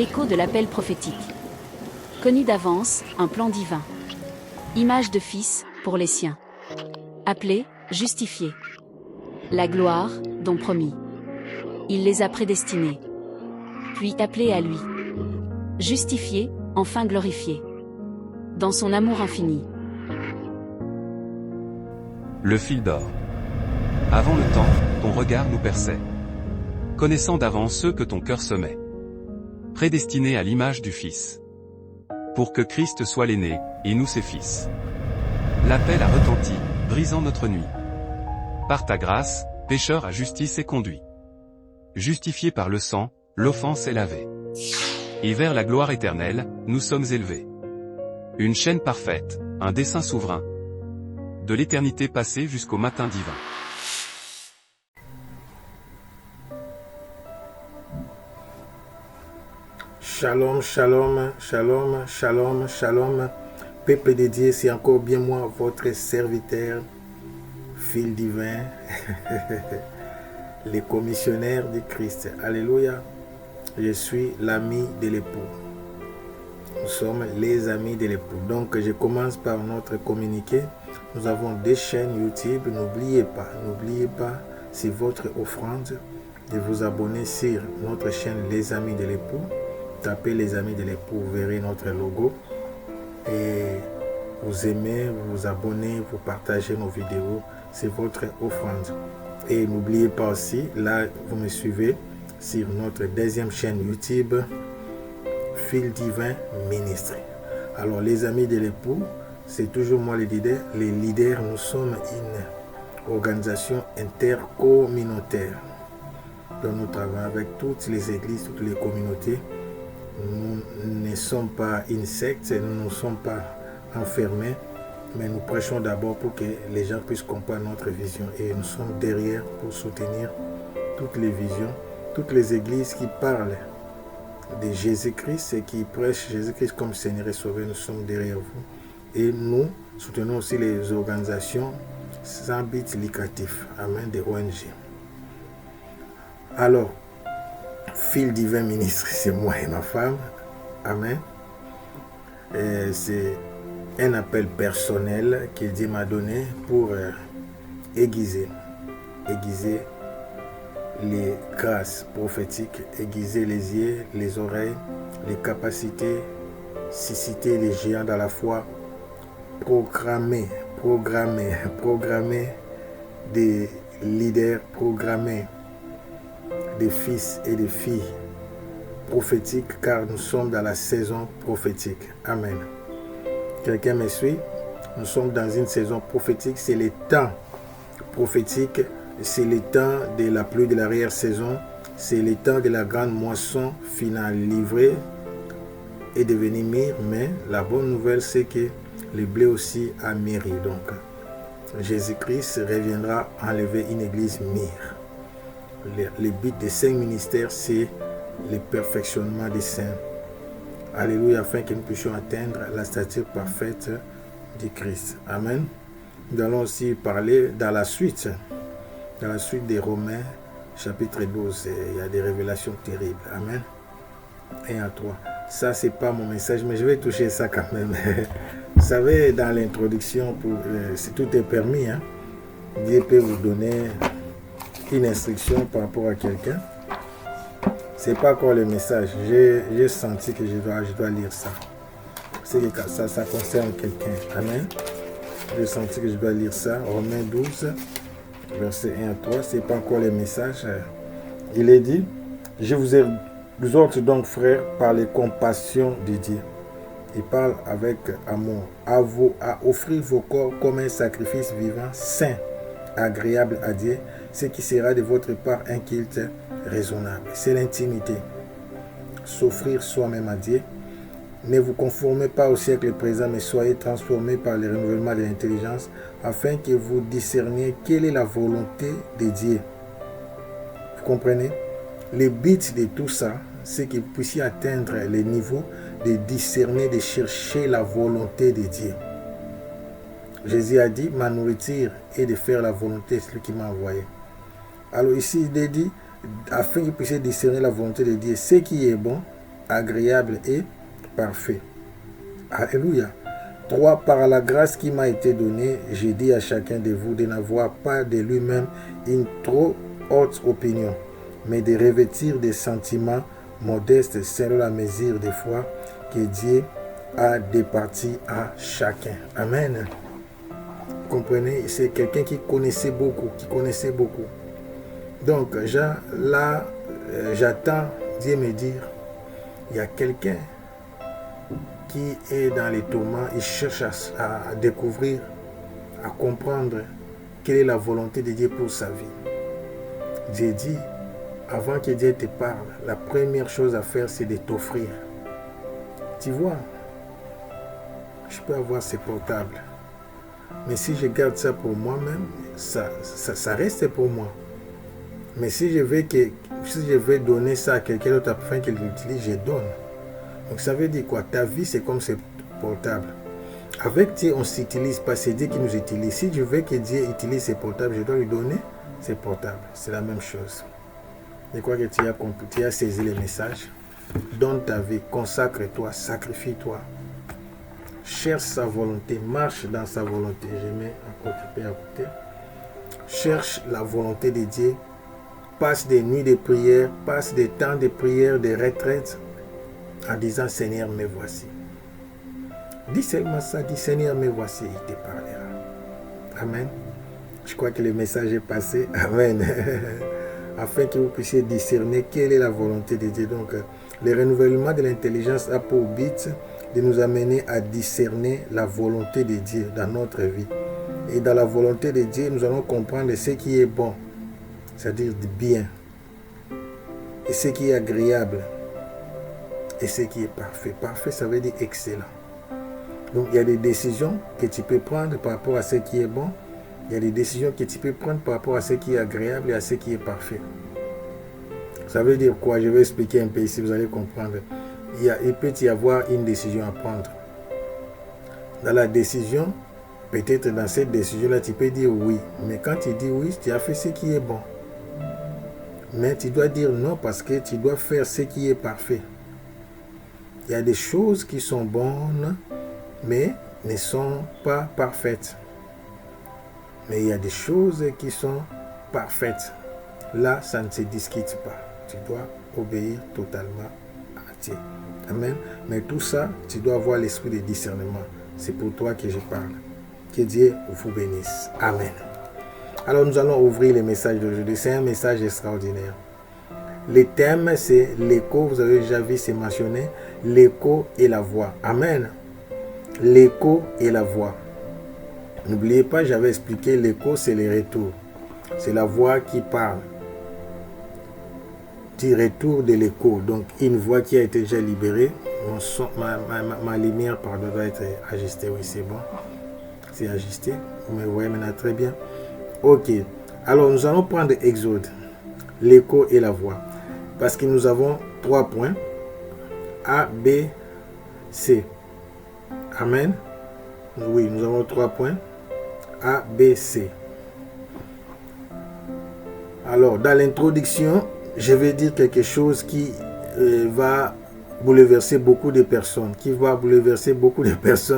L'écho de l'appel prophétique. Connu d'avance, un plan divin. Image de fils, pour les siens. Appelé, justifié. La gloire, don promis. Il les a prédestinés. Puis appelés à lui. Justifiés, enfin glorifiés. Dans son amour infini. Le fil d'or. Avant le temps, ton regard nous perçait. Connaissant d'avance ceux que ton cœur semait. Prédestinés à l'image du Fils. Pour que Christ soit l'aîné, et nous ses fils. L'appel a retenti, brisant notre nuit. Par ta grâce, pécheur à justice est conduit. Justifié par le sang, l'offense est lavée. Et vers la gloire éternelle, nous sommes élevés. Une chaîne parfaite, un dessein souverain. De l'éternité passée jusqu'au matin divin. Shalom, shalom, shalom, shalom, shalom. Peuple de Dieu, c'est encore bien moi, votre serviteur, fil divin, les commissionnaires de Christ. Alléluia. Je suis l'ami de l'époux. Nous sommes les amis de l'époux. Donc, je commence par notre communiqué. Nous avons des chaînes YouTube. N'oubliez pas, c'est votre offrande de vous abonner sur notre chaîne Les Amis de l'époux. Tapez Les Amis de l'époux, vous verrez notre logo. Et vous aimez, vous vous abonnez, vous partagez nos vidéos. C'est votre offrande. Et n'oubliez pas aussi, là, vous me suivez sur notre deuxième chaîne YouTube, Fil Divin Ministry. Alors, les amis de l'époux, c'est toujours moi le leader. Les leaders, nous sommes une organisation intercommunautaire. Donc, nous travaillons avec toutes les églises, toutes les communautés. Nous ne sommes pas une secte, nous ne sommes pas enfermés, mais nous prêchons d'abord pour que les gens puissent comprendre notre vision. Et nous sommes derrière pour soutenir toutes les visions, toutes les églises qui parlent de Jésus-Christ et qui prêchent Jésus-Christ comme Seigneur et Sauveur. Nous sommes derrière vous. Et nous soutenons aussi les organisations sans but lucratif, amen, des ONG. Alors, Fil Divin Ministre, c'est moi et ma femme. Amen. C'est un appel personnel que Dieu m'a donné pour aiguiser les grâces prophétiques, aiguiser les yeux, les oreilles, les capacités, susciter les géants dans la foi, programmer des leaders, programmer des fils et des filles prophétiques, car nous sommes dans la saison prophétique. Amen. Quelqu'un me suit? Nous sommes dans une saison prophétique, c'est le temps prophétique, c'est le temps de la pluie de l'arrière-saison, c'est le temps de la grande moisson finale livrée et devenir mûr, mais la bonne nouvelle c'est que le blé aussi a mûri. Donc, Jésus-Christ reviendra enlever une église mûre. Le but des 5 ministères, c'est le perfectionnement des saints. Alléluia, afin que nous puissions atteindre la stature parfaite de Christ. Amen. Nous allons aussi parler dans la suite des Romains, chapitre 12. Il y a des révélations terribles. Amen. 1 à 3. Ça, c'est pas mon message, mais je vais toucher ça quand même. Vous savez, dans l'introduction, si tout est permis, hein, Dieu peut vous donner une instruction par rapport à quelqu'un. C'est pas encore le message. J'ai senti que je dois lire ça. C'est que ça concerne quelqu'un. Amen. J'ai senti que je dois lire ça. Romains 12, verset 1 à 3. C'est pas encore le message. Il est dit, je vous exhorte donc, frères, par les compassions de Dieu. Il parle avec amour. À offrir vos corps comme un sacrifice vivant, saint, agréable à Dieu, ce qui sera de votre part un culte raisonnable. C'est l'intimité. S'offrir soi-même à Dieu. Ne vous conformez pas au siècle présent, mais soyez transformés par le renouvellement de l'intelligence, afin que vous discerniez quelle est la volonté de Dieu. Vous comprenez? Le but de tout ça, c'est que vous puissiez atteindre le niveau de discerner, de chercher la volonté de Dieu. Jésus a dit, ma nourriture est de faire la volonté de celui qui m'a envoyé. Alors ici, il est dit, afin que vous puissiez discerner la volonté de Dieu, ce qui est bon, agréable et parfait. Alléluia. 3. Par la grâce qui m'a été donnée, j'ai dit à chacun de vous de n'avoir pas de lui-même une trop haute opinion, mais de revêtir des sentiments modestes selon la mesure des foi que Dieu a départi à chacun. Amen. Vous comprenez, c'est quelqu'un qui connaissait beaucoup, Donc, là, j'attends Dieu me dire, il y a quelqu'un qui est dans les tourments, il cherche à découvrir, à comprendre quelle est la volonté de Dieu pour sa vie. Dieu dit, avant que Dieu te parle, la première chose à faire, c'est de t'offrir. Tu vois, je peux avoir ces portables, mais si je garde ça pour moi-même, ça reste pour moi. Mais si je vais donner ça à quelqu'un d'autre afin qu'il l'utilise, je donne. Donc ça veut dire quoi? Ta vie, c'est comme ce portable. Avec Dieu, on ne s'utilise pas, c'est Dieu qui nous utilise. Si je veux que Dieu utilise ses portables, je dois lui donner ses portables. C'est la même chose. Je crois que tu as saisi les messages. Donne ta vie, consacre-toi, sacrifie-toi. Cherche sa volonté, marche dans sa volonté. Je mets à côté. Cherche la volonté de Dieu. Passe des nuits de prière, passe des temps de prière, de retraite, en disant Seigneur, me voici. Dis seulement ça, dis Seigneur, me voici, il te parlera. Amen. Je crois que le message est passé. Amen. Afin que vous puissiez discerner quelle est la volonté de Dieu. Donc, le renouvellement de l'intelligence a pour but de nous amener à discerner la volonté de Dieu dans notre vie. Et dans la volonté de Dieu, nous allons comprendre ce qui est bon, c'est-à-dire bien, et ce qui est agréable, et ce qui est parfait. Parfait, ça veut dire excellent. Donc, il y a des décisions que tu peux prendre par rapport à ce qui est bon. Il y a des décisions que tu peux prendre par rapport à ce qui est agréable et à ce qui est parfait. Ça veut dire quoi? Je vais expliquer un peu ici, vous allez comprendre. Il peut y avoir une décision à prendre. Dans la décision, peut-être dans cette décision-là, tu peux dire oui. Mais quand tu dis oui, tu as fait ce qui est bon. Mais tu dois dire non parce que tu dois faire ce qui est parfait. Il y a des choses qui sont bonnes, mais ne sont pas parfaites. Mais il y a des choses qui sont parfaites. Là, ça ne se discute pas. Tu dois obéir totalement à Dieu. Amen. Mais tout ça, tu dois avoir l'esprit de discernement. C'est pour toi que je parle. Que Dieu vous bénisse. Amen. Alors, nous allons ouvrir le message d'aujourd'hui. C'est un message extraordinaire. Le thème, c'est l'écho. Vous avez déjà vu, c'est mentionné. L'écho et la voix. Amen. L'écho et la voix. N'oubliez pas, j'avais expliqué, l'écho, c'est le retour. C'est la voix qui parle. Du retour de l'écho. Donc, une voix qui a été déjà libérée. Ma lumière, pardon, doit être ajustée. Oui, c'est bon. C'est ajusté. Vous me voyez maintenant très bien. Ok. Alors, nous allons prendre Exode. L'écho et la voix. Parce que nous avons 3 points. A, B, C. Amen. Oui, nous avons 3 points. A, B, C. Alors, dans l'introduction, je vais dire quelque chose qui va bouleverser beaucoup de personnes.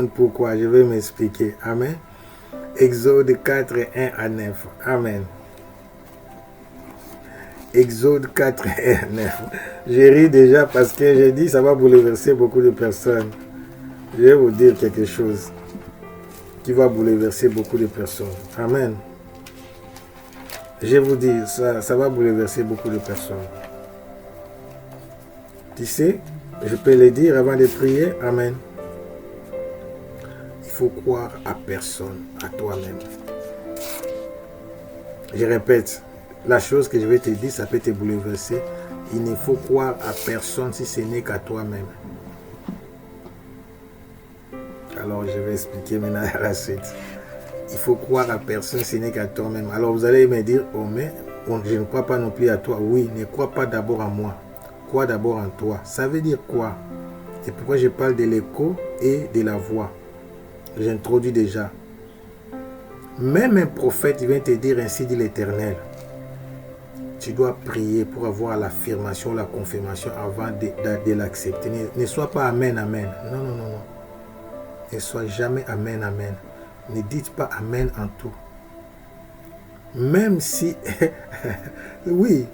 Pourquoi? Je vais m'expliquer. Amen. Exode 4, 1 à 9. Amen. Exode 4, 1 à 9. Je ris déjà parce que j'ai dit ça va bouleverser beaucoup de personnes. Je vais vous dire quelque chose qui va bouleverser beaucoup de personnes. Amen. Je vous dis, ça va bouleverser beaucoup de personnes. Tu sais, je peux le dire avant de prier. Amen. Il faut croire à personne, à toi-même. Je répète, la chose que je vais te dire, ça peut te bouleverser. Il ne faut croire à personne si ce n'est qu'à toi-même. Alors, je vais expliquer maintenant à la suite. Il faut croire à personne, ce n'est qu'à toi-même. Alors, vous allez me dire, oh, mais je ne crois pas non plus à toi. Oui, ne crois pas d'abord à moi. Crois d'abord en toi. Ça veut dire quoi? C'est pourquoi je parle de l'écho et de la voix. J'introduis déjà. Même un prophète, il vient te dire ainsi dit l'Éternel. tu dois prier pour avoir l'affirmation, la confirmation avant de l'accepter. Ne sois pas amen, amen. Non, non, non, non. Ne sois jamais amen, amen. Ne dites pas amen en tout. Même si, oui,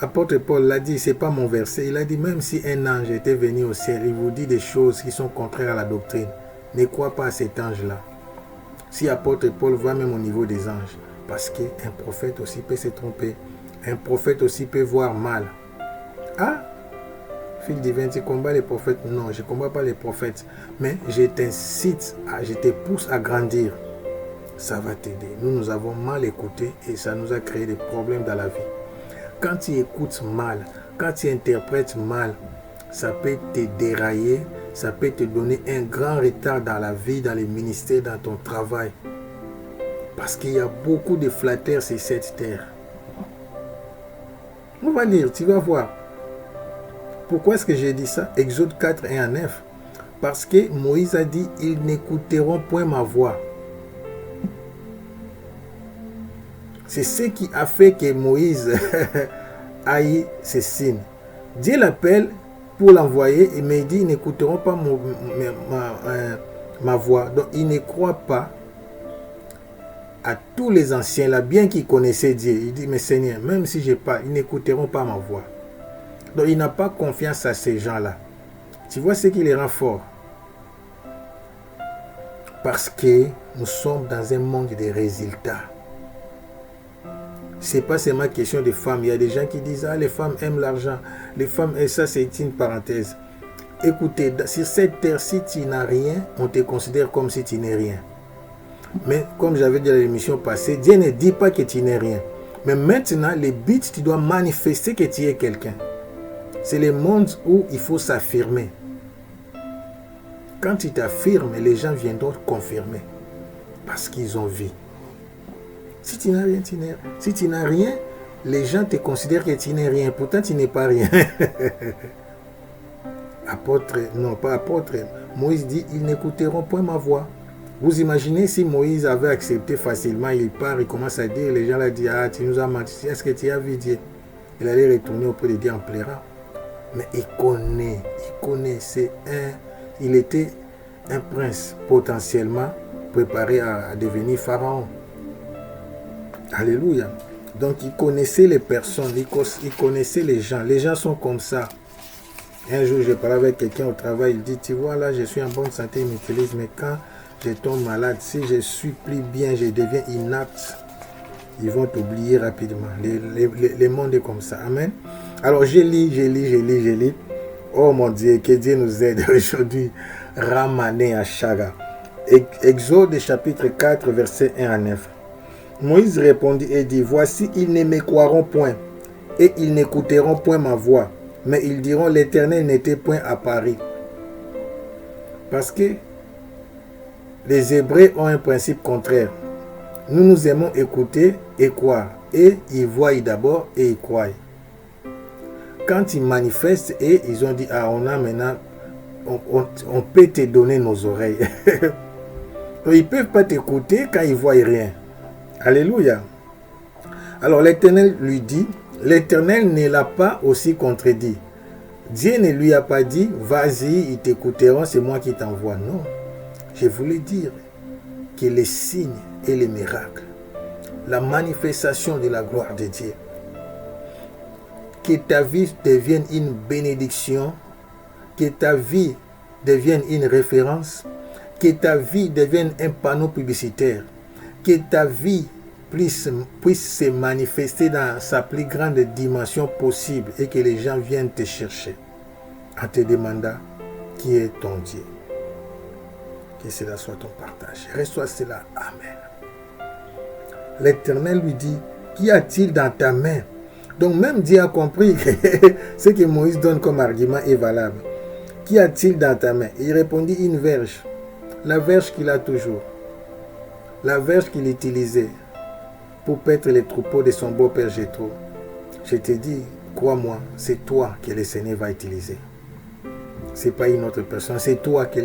apôtre Paul l'a dit, c'est pas mon verset. Il a dit, même si un ange était venu au ciel, il vous dit des choses qui sont contraires à la doctrine. Ne crois pas à cet ange-là. Si apôtre Paul va même au niveau des anges, parce qu'un prophète aussi peut se tromper. Un prophète aussi peut voir mal. Ah, fil divin, tu combats les prophètes? Non, je ne combats pas les prophètes. Mais je t'incite, je te pousse à grandir. Ça va t'aider. Nous avons mal écouté et ça nous a créé des problèmes dans la vie. Quand tu écoutes mal, quand tu interprètes mal, ça peut te dérailler, ça peut te donner un grand retard dans la vie, dans les ministères, dans ton travail. Parce qu'il y a beaucoup de flatteurs sur cette terre. On va lire, tu vas voir. Pourquoi est-ce que j'ai dit ça? Exode 4, 1 à 9. Parce que Moïse a dit, ils n'écouteront point ma voix. C'est ce qui a fait que Moïse aille ces signes. Dieu l'appelle pour l'envoyer, mais il dit, ils n'écouteront pas ma voix. Donc, ils ne croient pas à tous les anciens là, bien qu'ils connaissaient Dieu. Il dit, mais Seigneur, même si je parle, ils n'écouteront pas ma voix. Donc, il n'a pas confiance à ces gens-là. Tu vois ce qui les rend forts? Parce que nous sommes dans un monde de résultats. Ce n'est pas seulement question de femmes. Il y a des gens qui disent, ah, les femmes aiment l'argent. Les femmes, et ça, c'est une parenthèse. Écoutez, sur cette terre, si tu n'as rien, on te considère comme si tu n'es rien. Mais comme j'avais dit à l'émission passée, Dieu ne dit pas que tu n'es rien. Mais maintenant, le but, tu dois manifester que tu es quelqu'un. C'est le monde où il faut s'affirmer. Quand tu t'affirmes, les gens viendront te confirmer. Parce qu'ils ont vu. Si tu n'as rien, tu n'es rien. Si tu n'as rien, les gens te considèrent que tu n'es rien. Pourtant, tu n'es pas rien. Apôtre, non pas apôtre. Moïse dit, ils n'écouteront point ma voix. Vous imaginez si Moïse avait accepté facilement, il part, il commence à dire, les gens lui disent, ah, tu nous as menti, est-ce que tu as vu Dieu? Il allait retourner auprès de Dieu en pleurant. Mais il connaît, il était un prince potentiellement préparé à devenir pharaon. Alléluia. Donc il connaissait les personnes, il connaissait les gens. Les gens sont comme ça. Un jour, je parlais avec quelqu'un au travail, il dit, tu vois là, je suis en bonne santé, il m'utilise, mais quand je tombe malade, si je suis plus bien, je deviens inapte, ils vont t'oublier rapidement. Le monde est comme ça. Amen. Alors je lis. Oh mon Dieu, que Dieu nous aide aujourd'hui. Ramané à Chaga. Exode chapitre 4, verset 1 à 9. Moïse répondit et dit, voici, ils ne me croiront point, et ils n'écouteront point ma voix, mais ils diront, l'Éternel n'était point à Paris. Parce que les Hébreux ont un principe contraire. Nous aimons écouter et croire. Et ils voient d'abord et ils croient. Quand ils manifestent et ils ont dit, ah, on a maintenant, on peut te donner nos oreilles. Ils ne peuvent pas t'écouter quand ils ne voient rien. Alléluia. Alors l'Éternel lui dit, l'Éternel ne l'a pas aussi contredit. Dieu ne lui a pas dit, vas-y, ils t'écouteront, c'est moi qui t'envoie. Non. Je voulais dire que les signes et les miracles, la manifestation de la gloire de Dieu, que ta vie devienne une bénédiction, que ta vie devienne une référence, que ta vie devienne un panneau publicitaire, que ta vie puisse se manifester dans sa plus grande dimension possible et que les gens viennent te chercher en te demandant qui est ton Dieu. Que cela soit ton partage. Reçois cela. Amen. L'Éternel lui dit, qu'y a-t-il dans ta main? Donc même Dieu a compris que ce que Moïse donne comme argument est valable. Qu'y a-t-il dans ta main? Il répondit, une verge. La verge qu'il a toujours. La verge qu'il utilisait pour paître les troupeaux de son beau-père Jéthro. Je te dis, crois-moi, c'est toi que le Seigneur va utiliser. Ce n'est pas une autre personne, c'est toi qui...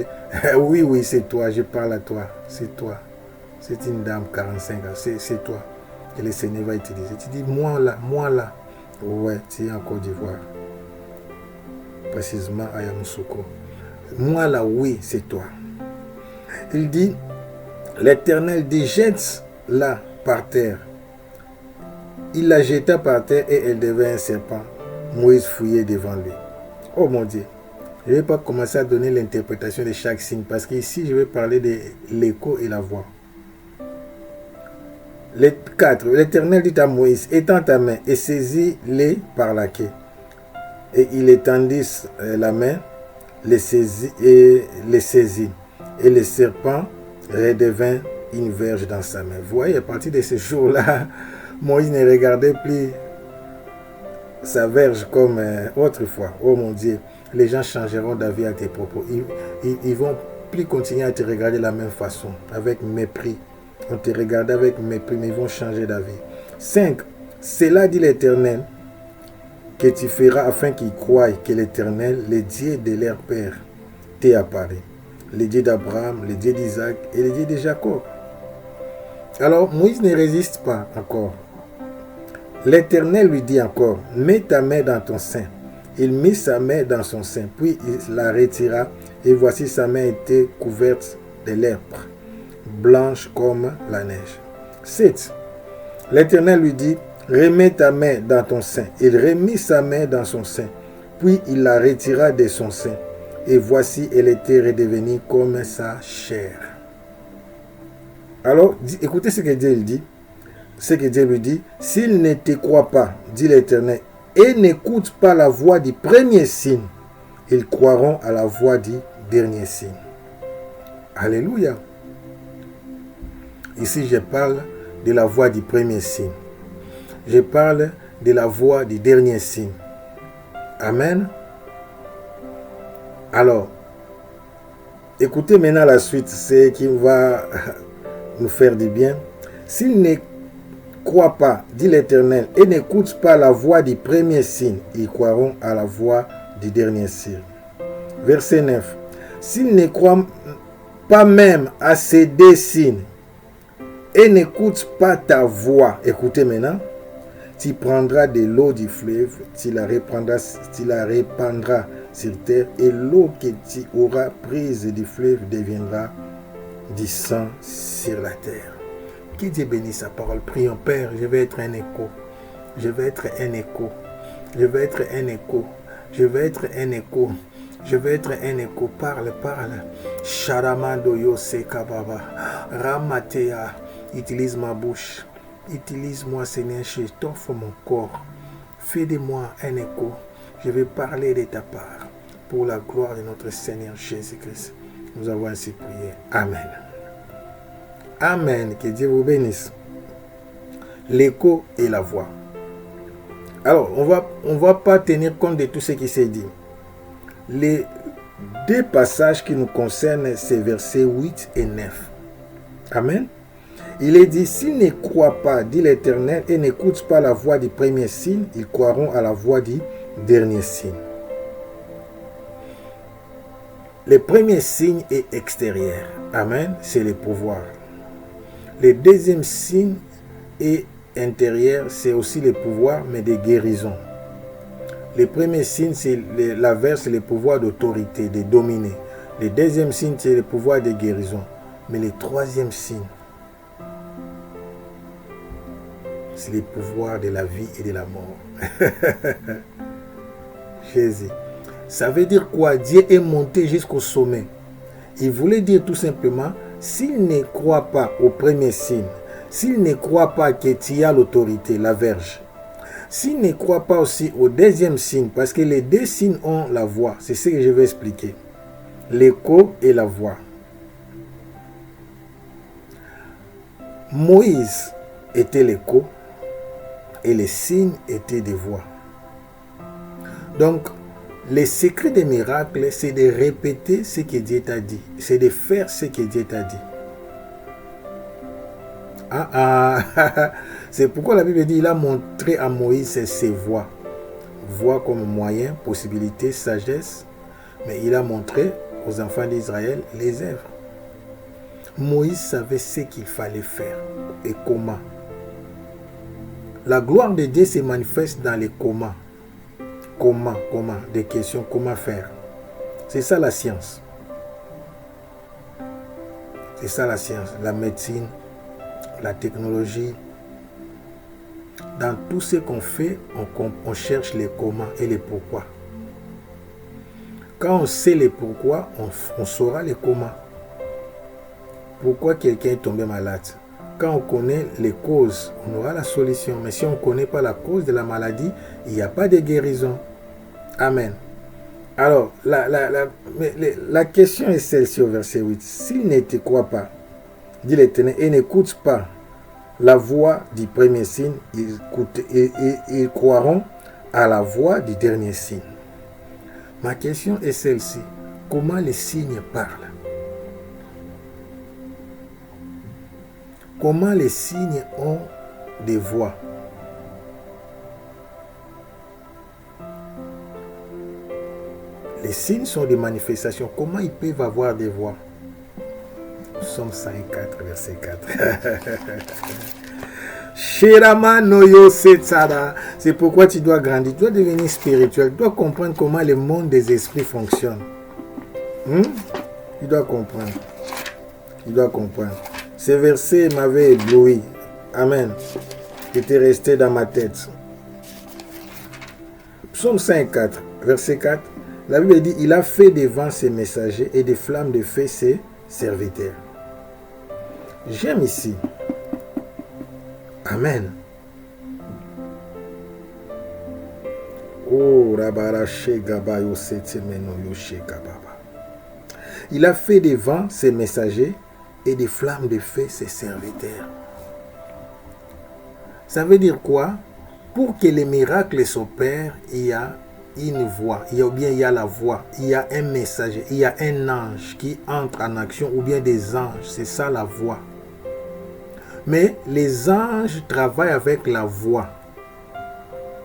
Oui, c'est toi, je parle à toi, c'est toi. C'est une dame 45 ans, c'est toi. et le Seigneur va utiliser. Tu dis, moi là. Ouais, tu es en Côte d'Ivoire. Précisément à Yamoussoukro. Moi là, oui, c'est toi. Il dit, l'Éternel dit, jette-la par terre. Il la jeta par terre et elle devint un serpent. Moïse fouillait devant lui. Oh mon Dieu. Je ne vais pas commencer à donner l'interprétation de chaque signe parce qu'ici, je vais parler de l'écho et la voix. Les 4. L'Éternel dit à Moïse, étends ta main et saisis-les par la queue. Et il étendit la main, les saisit. Et le serpent redevint une verge dans sa main. Vous voyez, à partir de ce jour-là, Moïse ne regardait plus sa verge comme autrefois. Oh mon Dieu, les gens changeront d'avis à tes propos. Ils vont plus continuer à te regarder de la même façon, avec mépris. On te regarde avec mépris, mais ils vont changer d'avis. 5. C'est là, dit l'Éternel, que tu feras afin qu'ils croient que l'Éternel, le Dieu de leur père, t'est apparu. Le Dieu d'Abraham, le Dieu d'Isaac et le Dieu de Jacob. Alors, Moïse ne résiste pas encore. L'Éternel lui dit encore, mets ta main dans ton sein. Il mit sa main dans son sein, puis il la retira, et voici sa main était couverte de lèpre, blanche comme la neige. 7. L'Éternel lui dit, remets ta main dans ton sein. Il remit sa main dans son sein, puis il la retira de son sein, et voici elle était redevenue comme sa chair. Alors, écoutez ce que Dieu dit. Ce que Dieu lui dit, s'il ne te croit pas, dit l'Éternel, et n'écoute pas la voix du premier signe, ils croiront à la voix du dernier signe. Alléluia. Ici, je parle de la voix du premier signe. Je parle de la voix du dernier signe. Amen. Alors, écoutez maintenant la suite, c'est qui va nous faire du bien. S'il ne croit pas, dit l'Éternel, et n'écoute pas la voix du premier signe, ils croiront à la voix du dernier signe. Verset 9. S'il ne croit pas même à ces deux signes, et n'écoute pas ta voix, écoutez maintenant, tu prendras de l'eau du fleuve, tu la répandras sur terre, et l'eau que tu auras prise du fleuve deviendra du sang sur la terre. Que Dieu bénisse sa parole. Prions, Père, je vais être un écho. Je vais être un écho. Je vais être un écho. Je vais être un écho. Je vais être un écho. Parle, parle. Sharamando Yose Kababa. Ramatea. Utilise ma bouche. Utilise-moi, Seigneur, je t'offre mon corps. Fais de moi un écho. Je vais parler de ta part. Pour la gloire de notre Seigneur Jésus-Christ. Nous avons ainsi prié. Amen. Amen. Que Dieu vous bénisse. L'écho et la voix. Alors, on va pas tenir compte de tout ce qui s'est dit. Les deux passages qui nous concernent, c'est versets 8 et 9. Amen. Il est dit, s'ils ne croient pas, dit l'Éternel, et n'écoutent pas la voix du premier signe, ils croiront à la voix du dernier signe. Le premier signe est extérieur. Amen. C'est le pouvoir. Le deuxième signe est intérieur. C'est aussi le pouvoir, mais de guérison. Le premier signe, c'est l'inverse, c'est le pouvoir d'autorité, de dominer. Le deuxième signe, c'est le pouvoir de guérison. Mais le troisième signe, c'est le pouvoir de la vie et de la mort. Jésus. Ça veut dire quoi? Dieu est monté jusqu'au sommet. Il voulait dire tout simplement, s'il ne croit pas au premier signe, s'il ne croit pas que tu as l'autorité, la verge, s'il ne croit pas aussi au deuxième signe, parce que les deux signes ont la voix, c'est ce que je vais expliquer. L'écho et la voix. Moïse était l'écho et les signes étaient des voix. Donc, le secret des miracles, c'est de répéter ce que Dieu t'a dit. C'est de faire ce que Dieu t'a dit. C'est pourquoi la Bible dit, il a montré à Moïse ses voies. Voies comme moyen, possibilité, sagesse. Mais il a montré aux enfants d'Israël les œuvres. Moïse savait ce qu'il fallait faire et comment. La gloire de Dieu se manifeste dans les comment. Comment, des questions, comment faire. C'est ça la science. C'est ça la science, la médecine, la technologie. Dans tout ce qu'on fait, on cherche les comment et les pourquoi. Quand on sait les pourquoi, on saura les comment. Pourquoi quelqu'un est tombé malade? Quand on connaît les causes, on aura la solution. Mais si on ne connaît pas la cause de la maladie, il n'y a pas de guérison. Amen. Alors, la question est celle-ci au verset 8. S'ils ne te croient pas, dit l'Éternel, et n'écoutent pas la voix du premier signe, ils croiront à la voix du dernier signe. Ma question est celle-ci. Comment les signes parlent? Comment les signes ont des voix? Les signes sont des manifestations. Comment ils peuvent avoir des voix? Psaume 104, verset 4. C'est pourquoi tu dois grandir, tu dois devenir spirituel, tu dois comprendre comment le monde des esprits fonctionne. Tu dois comprendre. Tu dois comprendre. Ces versets m'avaient ébloui. Amen. Qui était resté dans ma tête. Psaume 54, verset 4. La Bible dit, il a fait des vents ses messagers et des flammes de feu ses serviteurs. J'aime ici. Amen. Oh, il a fait des vents ses messagers et des flammes de feu ses serviteurs. Ça veut dire quoi? Pour que les miracles s'opèrent, il y a une voix, il y a la voix, il y a un messager, il y a un ange qui entre en action, ou bien des anges, c'est ça la voix. Mais les anges travaillent avec la voix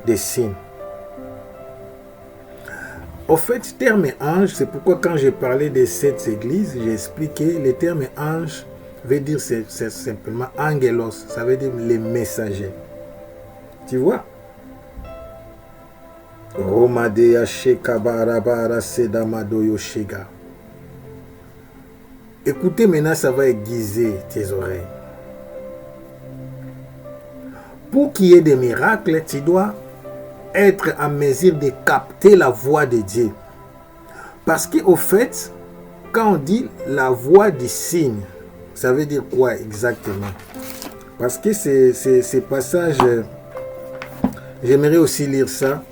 des signes. Au fait, terme ange, c'est pourquoi quand j'ai parlé de cette église, j'ai expliqué le terme ange veut dire c'est simplement angelos, ça veut dire les messagers. Tu vois? Écoutez maintenant, ça va aiguiser tes oreilles. Pour qu'il y ait des miracles, tu dois être en mesure de capter la voix de Dieu. Parce qu'au fait, quand on dit la voix du signe, ça veut dire quoi exactement? Parce que ces passages, j'aimerais aussi lire ça.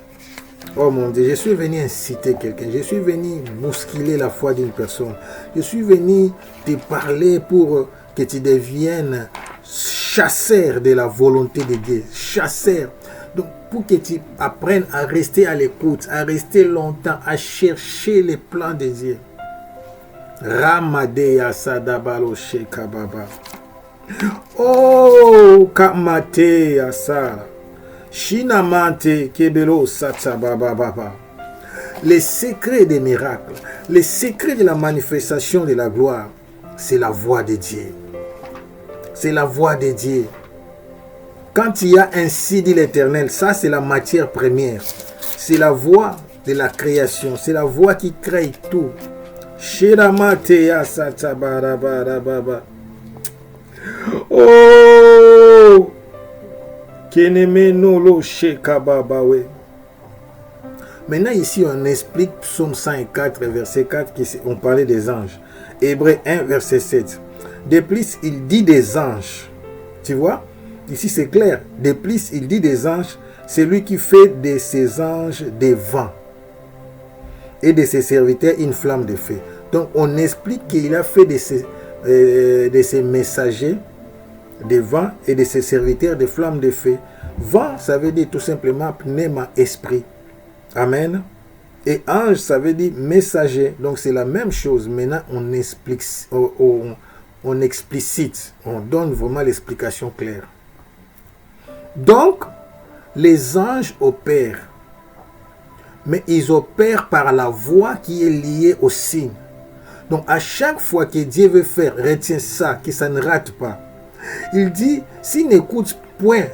Oh mon Dieu, je suis venu inciter quelqu'un, je suis venu bousculer la foi d'une personne, je suis venu te parler pour que tu deviennes chasseur de la volonté de Dieu, chasseur. Donc pour que tu apprennes à rester à l'écoute, à rester longtemps, à chercher les plans de Dieu. Ramadeya Sadabalo Shekababa. Oh, Kamate Asara. Shinamante Kebelo Satsababa. Les secrets des miracles, les secrets de la manifestation de la gloire, c'est la voix de Dieu. C'est la voix de Dieu. Quand il y a ainsi dit l'Éternel, ça c'est la matière première. C'est la voix de la création. C'est la voix qui crée tout. Shiramateya Satsabarababa. Oh! Maintenant ici on explique Psaume 104 verset 4 on parlait des anges. Hébreux 1 verset 7. De plus il dit des anges. Tu vois? Ici c'est clair. De plus il dit des anges. C'est lui qui fait de ses anges des vents. Et de ses serviteurs une flamme de feu. Donc on explique qu'il a fait de ses messagers des vents et de ses serviteurs des flammes de feu. Vent, ça veut dire tout simplement pneuma, esprit. Amen. Et ange, ça veut dire messager. Donc c'est la même chose. Maintenant, on explique, on explicite, on donne vraiment l'explication claire. Donc, les anges opèrent. Mais ils opèrent par la voix qui est liée au signe. Donc à chaque fois que Dieu veut faire, retiens ça, que ça ne rate pas. Il dit, s'il n'écoute point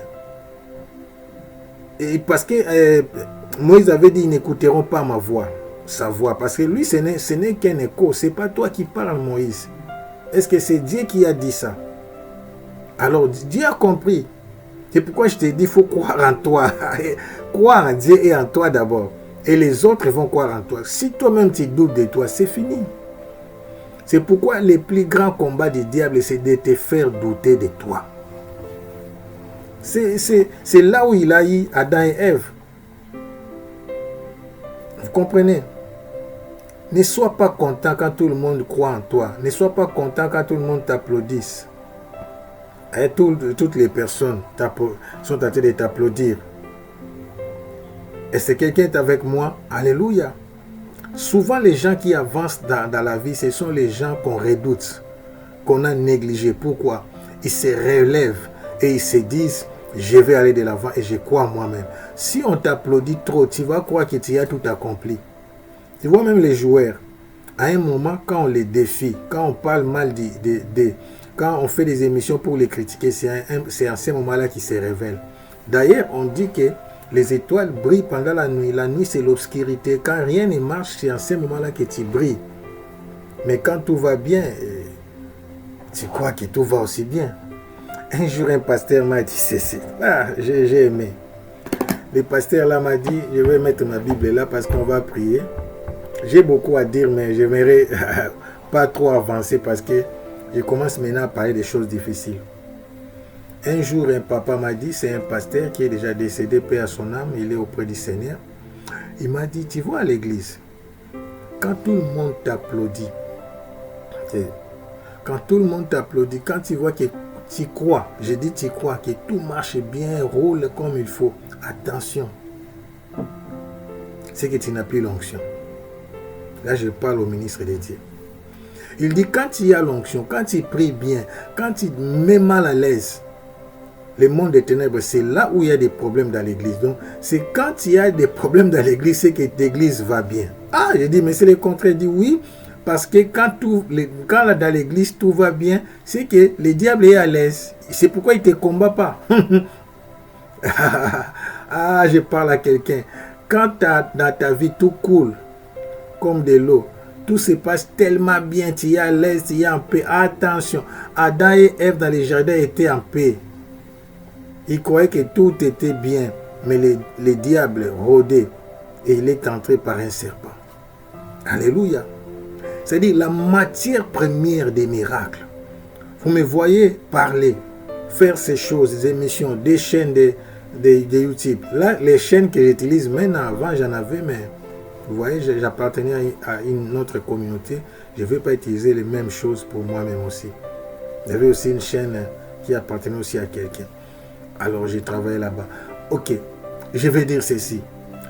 Et parce que Moïse avait dit, ils n'écouteront pas ma voix, sa voix. Parce que lui, ce n'est qu'un écho. Ce n'est pas toi qui parles, Moïse. Est-ce que c'est Dieu qui a dit ça? Alors, Dieu a compris. C'est pourquoi je te dis, il faut croire en toi. Croire en Dieu et en toi d'abord. Et les autres vont croire en toi. Si toi-même tu doutes de toi, c'est fini. C'est pourquoi le plus grand combat du diable, c'est de te faire douter de toi. C'est là où il a eu Adam et Ève. Vous comprenez? Ne sois pas content quand tout le monde croit en toi. Ne sois pas content quand tout le monde t'applaudisse. Et toutes les personnes sont en train de t'applaudir. Et c'est quelqu'un qui est avec moi. Alléluia. Souvent, les gens qui avancent dans la vie, ce sont les gens qu'on redoute, qu'on a négligés. Pourquoi? Ils se relèvent et ils se disent, je vais aller de l'avant et je crois en moi-même. Si on t'applaudit trop, tu vas croire que tu as tout accompli. Tu vois même les joueurs, à un moment, quand on les défie, quand on parle mal quand on fait des émissions pour les critiquer, c'est à ce moment-là qu'ils se révèlent. D'ailleurs, on dit que les étoiles brillent pendant la nuit. La nuit, c'est l'obscurité. Quand rien ne marche, c'est à ce moment-là que tu brilles. Mais quand tout va bien, tu crois que tout va aussi bien. Un jour, un pasteur m'a dit ceci. Ah, j'ai aimé. Le pasteur là m'a dit, je vais mettre ma Bible là parce qu'on va prier. J'ai beaucoup à dire, mais je n'aimerais pas trop avancer parce que je commence maintenant à parler des choses difficiles. Un jour, un papa m'a dit, c'est un pasteur qui est déjà décédé, paix à son âme, il est auprès du Seigneur. Il m'a dit, tu vois à l'église, quand tout le monde t'applaudit, quand tu vois que tu crois, je dis tu crois, que tout marche bien, roule comme il faut, attention, c'est que tu n'as plus l'onction. Là, je parle au ministre de Dieu. Il dit, quand tu as l'onction, quand tu pries bien, quand tu te mets mal à l'aise, le monde des ténèbres, c'est là où il y a des problèmes dans l'église. Donc, c'est quand il y a des problèmes dans l'église, c'est que l'église va bien. Ah, je dis, mais c'est le contraire. Il dit oui, parce que quand dans l'église tout va bien, c'est que le diable est à l'aise. C'est pourquoi il ne te combat pas. Ah, je parle à quelqu'un. Quand dans ta vie tout coule comme de l'eau, tout se passe tellement bien, tu es à l'aise, tu es en paix. Attention, Adam et Ève dans le jardin étaient en paix. Ils croyaient que tout était bien, mais le diable rôdait et il est entré par un serpent. Alléluia. C'est-à-dire la matière première des miracles. Vous me voyez parler, faire ces choses, des émissions, des chaînes de YouTube. Là, les chaînes que j'utilise maintenant, avant j'en avais, mais vous voyez, j'appartenais à une autre communauté. Je ne vais pas utiliser les mêmes choses pour moi-même aussi. J'avais aussi une chaîne qui appartenait aussi à quelqu'un. Alors j'ai travaillé là-bas. Ok, je vais dire ceci.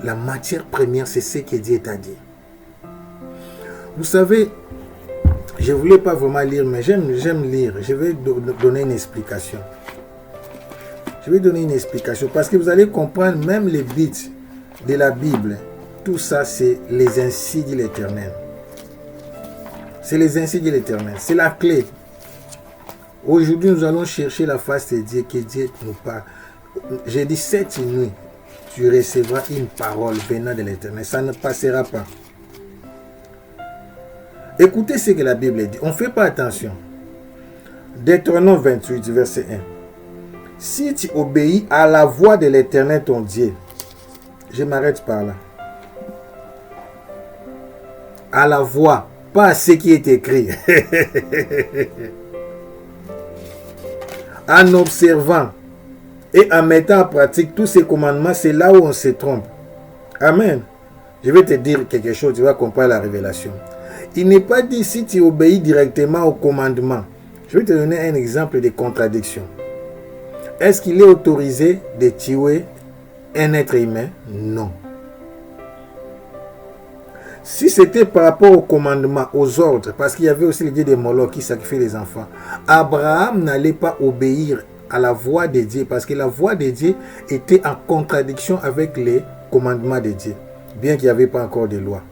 La matière première, c'est ce que Dieu t'a dit. Vous savez, je ne voulais pas vraiment lire, mais j'aime lire. Je vais donner une explication. Je vais donner une explication parce que vous allez comprendre même les bits de la Bible. Tout ça, c'est les ainsi dit l'Éternel. C'est les ainsi dit l'Éternel. C'est la clé. Aujourd'hui, nous allons chercher la face de Dieu, que Dieu nous parle. J'ai dit, cette nuit, tu recevras une parole venant de l'Éternel. Ça ne passera pas. Écoutez ce que la Bible dit. On ne fait pas attention. Deutéronome 28, verset 1. Si tu obéis à la voix de l'Éternel, ton Dieu, je m'arrête par là. À la voix, pas à ce qui est écrit. En observant et en mettant en pratique tous ces commandements, c'est là où on se trompe. Amen. Je vais te dire quelque chose, tu vas comprendre la révélation. Il n'est pas dit si tu obéis directement au commandement. Je vais te donner un exemple de contradiction. Est-ce qu'il est autorisé de tuer un être humain? Non. Si c'était par rapport au commandement, aux ordres, parce qu'il y avait aussi l'idée des Moloch qui sacrifiaient les enfants, Abraham n'allait pas obéir à la voix de Dieu, parce que la voix de Dieu était en contradiction avec les commandements de Dieu, bien qu'il n'y avait pas encore de loi.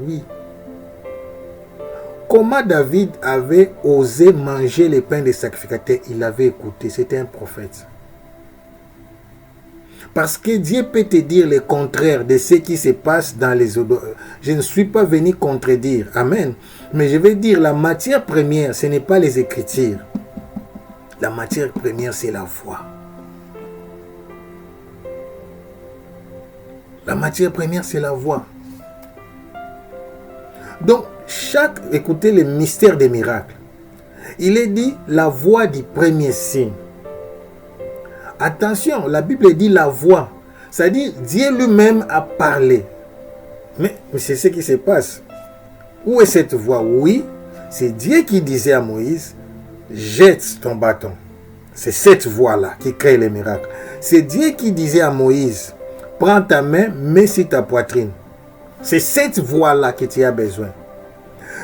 Oui. Comment David avait osé manger les pains des sacrificateurs? Il avait écouté, c'était un prophète. Parce que Dieu peut te dire le contraire de ce qui se passe dans les odeurs. Je ne suis pas venu contredire. Amen. Mais je vais dire, la matière première, ce n'est pas les Écritures. La matière première, c'est la foi. La matière première, c'est la voix. Donc, écoutez le mystère des miracles. Il est dit la voix du premier signe. Attention, la Bible dit la voix. C'est-à-dire, Dieu lui-même a parlé. Mais c'est ce qui se passe. Où est cette voix? Oui, c'est Dieu qui disait à Moïse, jette ton bâton. C'est cette voix-là qui crée les miracles. C'est Dieu qui disait à Moïse, prends ta main, mets sur ta poitrine. C'est cette voix-là que tu as besoin.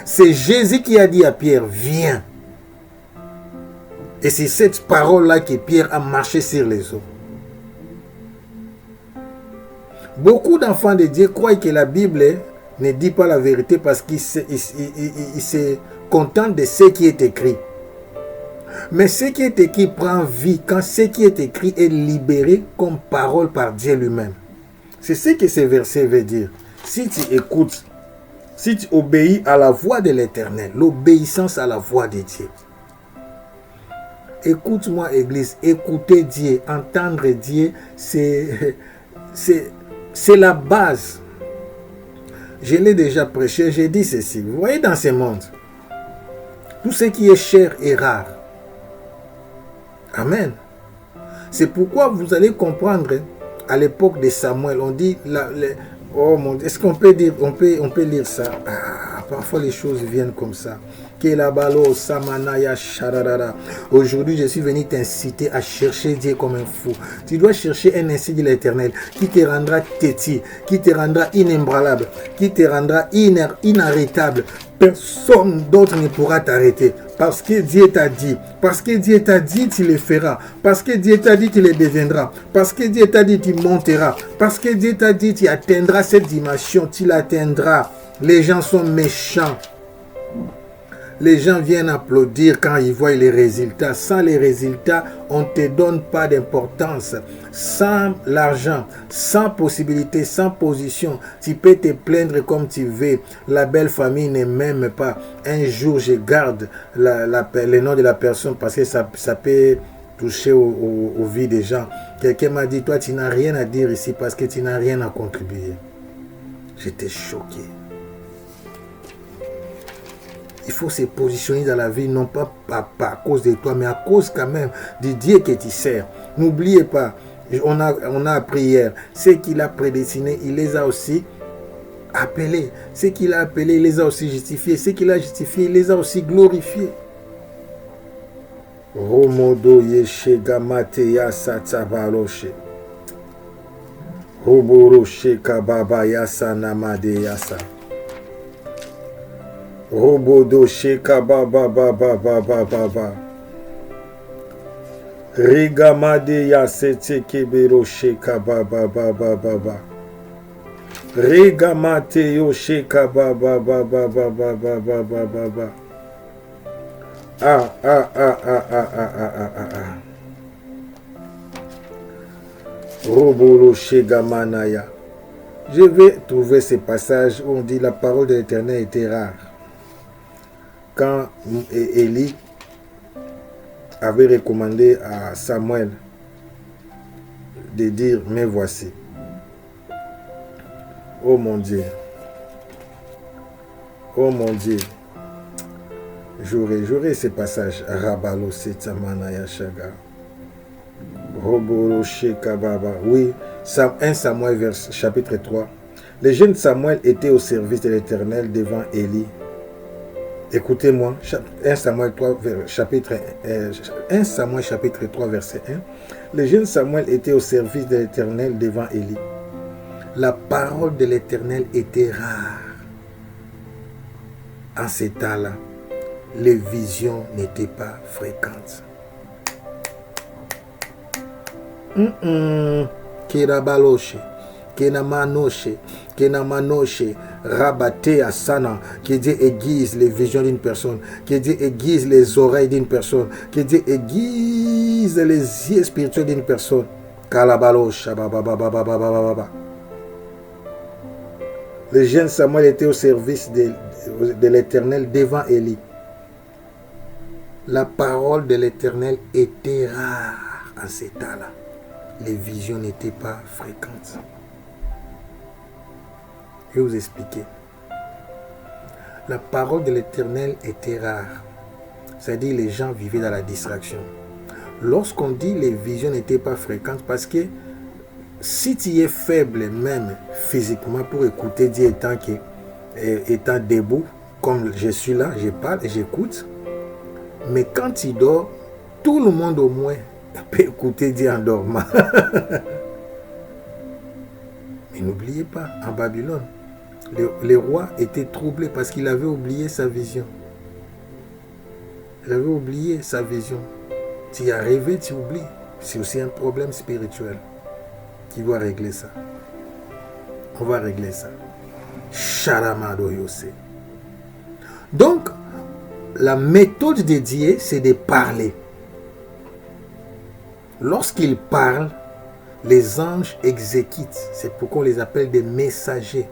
C'est Jésus qui a dit à Pierre, viens. Et c'est cette parole-là que Pierre a marché sur les eaux. Beaucoup d'enfants de Dieu croient que la Bible ne dit pas la vérité parce qu'ils se contentent de ce qui est écrit. Mais ce qui est écrit prend vie quand ce qui est écrit est libéré comme parole par Dieu lui-même. C'est ce que ce verset veut dire. Si tu écoutes, si tu obéis à la voix de l'Éternel, l'obéissance à la voix de Dieu. Écoute-moi, Église, écouter Dieu, entendre Dieu, c'est la base. Je l'ai déjà prêché, j'ai dit ceci. Vous voyez dans ce monde, tout ce qui est cher est rare. Amen. C'est pourquoi vous allez comprendre, à l'époque de Samuel, on dit, oh mon Dieu, est-ce qu'on peut dire, on peut lire ça? Parfois les choses viennent comme ça. Aujourd'hui, je suis venu t'inciter à chercher Dieu comme un fou. Tu dois chercher un ainsi de l'Éternel qui te rendra têtu, qui te rendra inébranlable, qui te rendra inarrêtable. Personne d'autre ne pourra t'arrêter. Parce que Dieu t'a dit. Parce que Dieu t'a dit, tu le feras. Parce que Dieu t'a dit, tu le deviendras. Parce que Dieu t'a dit, tu monteras. Parce que Dieu t'a dit, tu atteindras cette dimension. Tu l'atteindras. Les gens sont méchants. Les gens viennent applaudir quand ils voient les résultats. Sans les résultats, on ne te donne pas d'importance. Sans l'argent, sans possibilité, sans position, tu peux te plaindre comme tu veux. La belle famille ne m'aime pas. Un jour, je garde le nom de la personne parce que ça peut toucher aux vies des gens. Quelqu'un m'a dit, toi, tu n'as rien à dire ici parce que tu n'as rien à contribuer. J'étais choqué. Il faut se positionner dans la vie, non pas à cause de toi, mais à cause quand même du Dieu que tu sers. N'oubliez pas, on a appris hier, ce qu'il a prédestiné, il les a aussi appelés. Ce qu'il a appelé, il les a aussi justifiés. Ce qu'il a justifié, il les a aussi glorifiés. Romodo yeshe gamate yasa tabaroshe. Roboroshe kababa yasa namade yasa. Robodo sheka baba baba baba baba. Rigamade yasete kebero sheka baba baba baba. Rigamate yo sheka baba baba baba baba baba. Robolo shega manaya. Je vais trouver ces passages où on dit la parole de l'Éternel était rare. Quand Élie avait recommandé à Samuel de dire, mais voici. Oh mon Dieu. Oh mon Dieu. J'aurai ces passages. Rabalo Setsamanaya Shaga. Robolo Shekababa. Oui, 1 Samuel chapitre 3. Le jeune Samuel était au service de l'Éternel devant Élie. Écoutez-moi, 1 Samuel 3, chapitre 3, verset 1. Le jeune Samuel était au service de l'Éternel devant Élie. La parole de l'Éternel était rare. En ces temps-là, les visions n'étaient pas fréquentes. Kirabaloshe, Kenamanoshe, Kenamanoshe, Rabaté à Sana, que Dieu aiguise les visions d'une personne, que Dieu aiguise les oreilles d'une personne, que Dieu aiguise les yeux spirituels d'une personne. Le jeune Samuel était au service de l'Éternel devant Élie. La parole de l'Éternel était rare à cet temps-là. Les visions n'étaient pas fréquentes. Je vais vous expliquer. La parole de l'Éternel était rare. C'est-à-dire les gens vivaient dans la distraction. Lorsqu'on dit les visions n'étaient pas fréquentes, parce que si tu es faible même physiquement pour écouter Dieu étant debout, comme je suis là, je parle et j'écoute, mais quand tu dors, tout le monde au moins peut écouter Dieu en dormant. Mais n'oubliez pas, en Babylone, le roi était troublé parce qu'il avait oublié sa vision. Il avait oublié sa vision. Tu as rêvé, tu oublies. C'est aussi un problème spirituel qui doit régler ça. On va régler ça. Sharamado Yose. Donc, la méthode de Dieu, c'est de parler. Lorsqu'il parle, les anges exécutent. C'est pourquoi on les appelle des messagers.